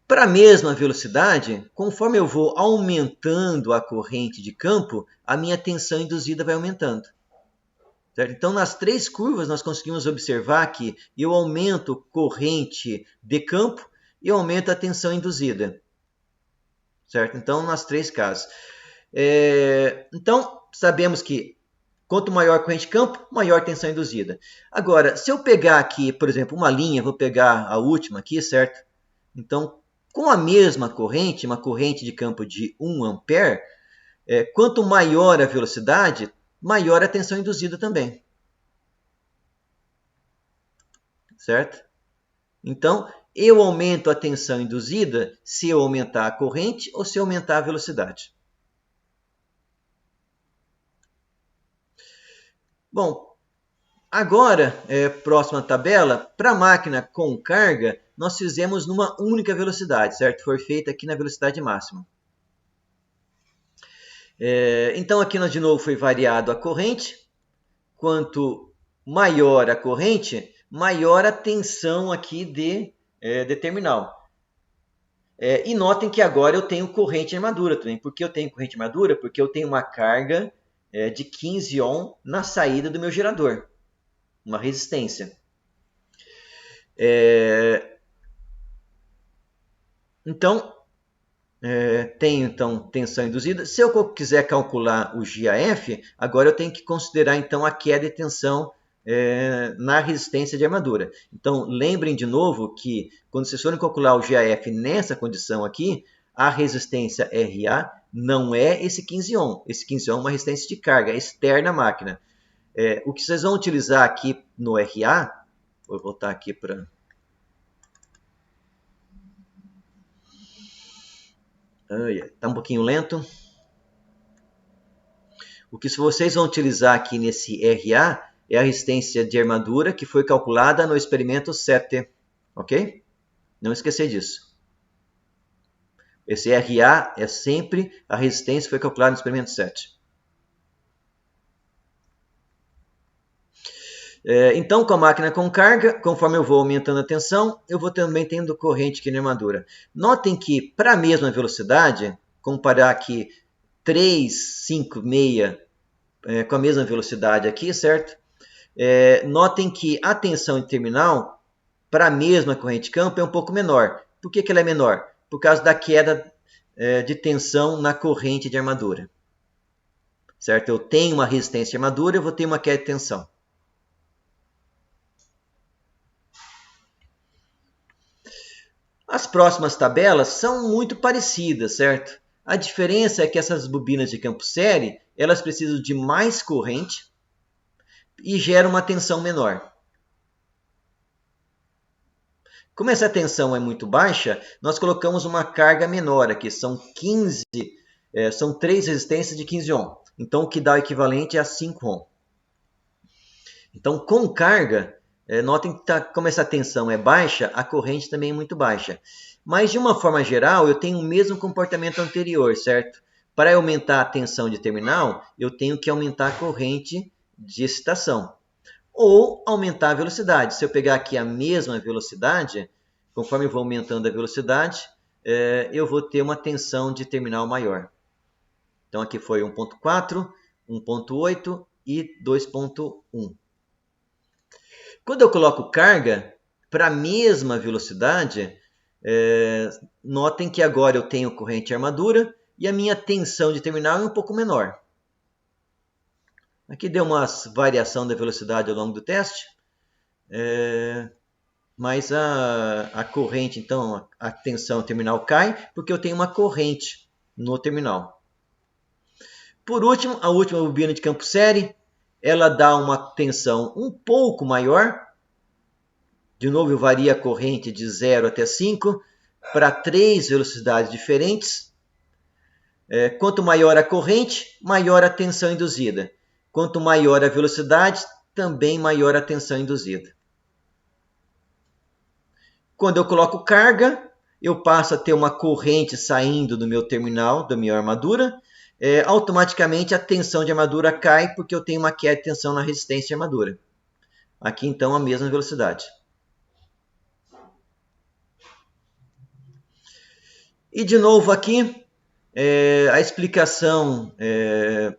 para a mesma velocidade, conforme eu vou aumentando a corrente de campo, a minha tensão induzida vai aumentando. Certo? Então, nas três curvas, nós conseguimos observar que eu aumento corrente de campo e eu aumento a tensão induzida. Certo? Então, nas três casos. Então, sabemos que quanto maior a corrente de campo, maior tensão induzida. Agora, se eu pegar aqui, por exemplo, uma linha, vou pegar a última aqui, certo? Então, com a mesma corrente, uma corrente de campo de 1 ampere, quanto maior a velocidade, maior a tensão induzida também. Certo? Então, eu aumento a tensão induzida se eu aumentar a corrente ou se eu aumentar a velocidade. Bom, agora, próxima tabela, para a máquina com carga, nós fizemos numa única velocidade, certo? Foi feita aqui na velocidade máxima. Então, aqui nós de novo foi variado a corrente. Quanto maior a corrente, maior a tensão aqui de terminal. E notem que agora eu tenho corrente armadura também. Por que eu tenho corrente armadura? Porque eu tenho uma carga de 15 ohm na saída do meu gerador. Uma resistência. Então, tenho então tensão induzida. Se eu quiser calcular o GAF, agora eu tenho que considerar então a queda de tensão na resistência de armadura. Então, lembrem de novo que quando vocês forem calcular o GAF nessa condição aqui, a resistência RA não é esse 15 ohm. Esse 15 ohm é uma resistência de carga externa à máquina. O que vocês vão utilizar aqui no RA, vou voltar aqui para... Está um pouquinho lento. O que vocês vão utilizar aqui nesse RA é a resistência de armadura que foi calculada no experimento 7. Ok? Não esquecer disso. Esse RA é sempre a resistência que foi calculada no experimento 7. Então, com a máquina com carga, conforme eu vou aumentando a tensão, eu vou também tendo corrente aqui na armadura. Notem que, para a mesma velocidade, comparar aqui 356 com a mesma velocidade aqui, certo? Notem que a tensão de terminal, para a mesma corrente de campo, é um pouco menor. Por que ela é menor? Por causa da queda de tensão na corrente de armadura. Certo? Eu tenho uma resistência de armadura, eu vou ter uma queda de tensão. As próximas tabelas são muito parecidas, certo? A diferença é que essas bobinas de campo série, elas precisam de mais corrente e geram uma tensão menor. Como essa tensão é muito baixa, nós colocamos uma carga menor aqui, são 3 resistências de 15 ohm. Então, o que dá o equivalente a 5 ohm. Então, com carga, notem que como essa tensão é baixa, a corrente também é muito baixa. Mas, de uma forma geral, eu tenho o mesmo comportamento anterior, certo? Para aumentar a tensão de terminal, eu tenho que aumentar a corrente de excitação. Ou aumentar a velocidade. Se eu pegar aqui a mesma velocidade, conforme eu vou aumentando a velocidade, eu vou ter uma tensão de terminal maior. Então, aqui foi 1.4, 1.8 e 2.1. Quando eu coloco carga para a mesma velocidade, notem que agora eu tenho corrente armadura e a minha tensão de terminal é um pouco menor. Aqui deu uma variação da velocidade ao longo do teste, mas a corrente, então, a tensão terminal cai porque eu tenho uma corrente no terminal. Por último, a última bobina de campo série, ela dá uma tensão um pouco maior. De novo, eu vario a corrente de 0 até 5 para 3 velocidades diferentes. Quanto maior a corrente, maior a tensão induzida. Quanto maior a velocidade, também maior a tensão induzida. Quando eu coloco carga, eu passo a ter uma corrente saindo do meu terminal, da minha armadura. Automaticamente a tensão de armadura cai porque eu tenho uma queda de tensão na resistência de armadura. Aqui então a mesma velocidade. E de novo aqui, a explicação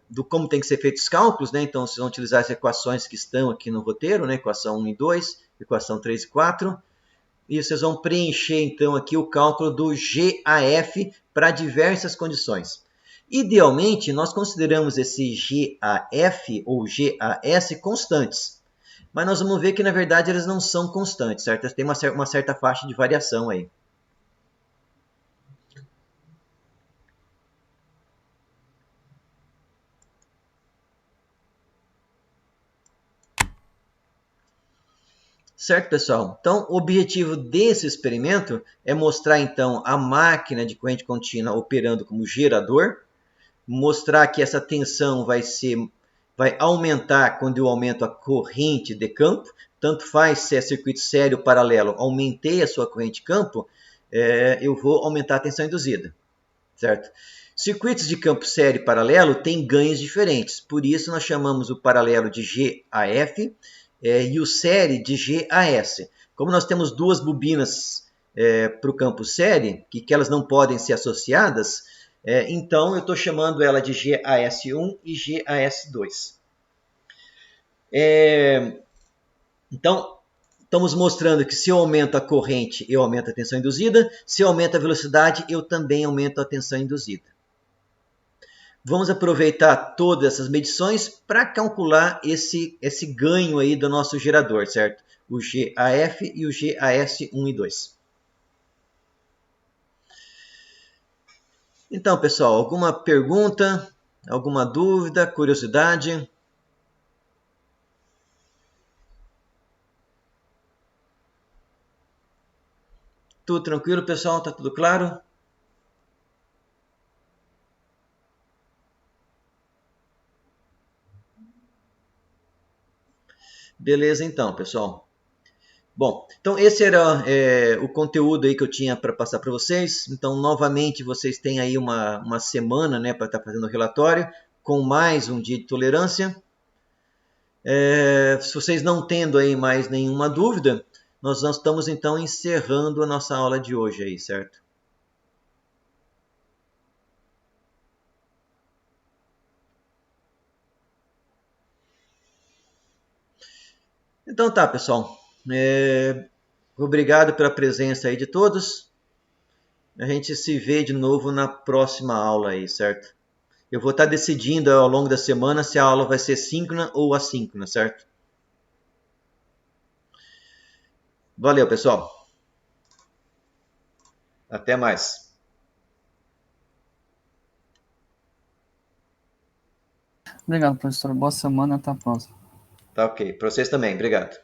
do como tem que ser feitos os cálculos, né? Então vocês vão utilizar as equações que estão aqui no roteiro, né? Equação 1 e 2, equação 3 e 4. E vocês vão preencher então aqui o cálculo do GAF para diversas condições. Idealmente, nós consideramos esse GAF ou GAS constantes. Mas nós vamos ver que na verdade eles não são constantes, certo? Eles têm uma certa faixa de variação aí. Certo, pessoal? Então, o objetivo desse experimento é mostrar, então, a máquina de corrente contínua operando como gerador, mostrar que essa tensão vai aumentar quando eu aumento a corrente de campo, tanto faz se é circuito sério ou paralelo, aumentei a sua corrente de campo, eu vou aumentar a tensão induzida, certo? Circuitos de campo sério e paralelo têm ganhos diferentes, por isso nós chamamos o paralelo de GAF, e o série de GAS. Como nós temos duas bobinas para o campo série, que elas não podem ser associadas, então eu estou chamando ela de GAS1 e GAS2. Então, estamos mostrando que se eu aumento a corrente, eu aumento a tensão induzida. Se eu aumento a velocidade, eu também aumento a tensão induzida. Vamos aproveitar todas essas medições para calcular esse ganho aí do nosso gerador, certo? O GAF e o GAS1 e 2. Então, pessoal, alguma pergunta, alguma dúvida, curiosidade? Tudo tranquilo, pessoal? Tá tudo claro? Beleza, então, pessoal. Bom, então esse era o conteúdo aí que eu tinha para passar para vocês. Então, novamente, vocês têm aí uma semana, né, para estar fazendo o relatório, com mais um dia de tolerância. Se vocês não tendo aí mais nenhuma dúvida, nós estamos então encerrando a nossa aula de hoje aí, certo? Então tá, pessoal. Obrigado pela presença aí de todos. A gente se vê de novo na próxima aula aí, certo? Eu vou estar decidindo ao longo da semana se a aula vai ser síncrona ou assíncrona, certo? Valeu, pessoal. Até mais. Obrigado, professor. Boa semana, até a próxima. Tá ok. Para vocês também. Obrigado.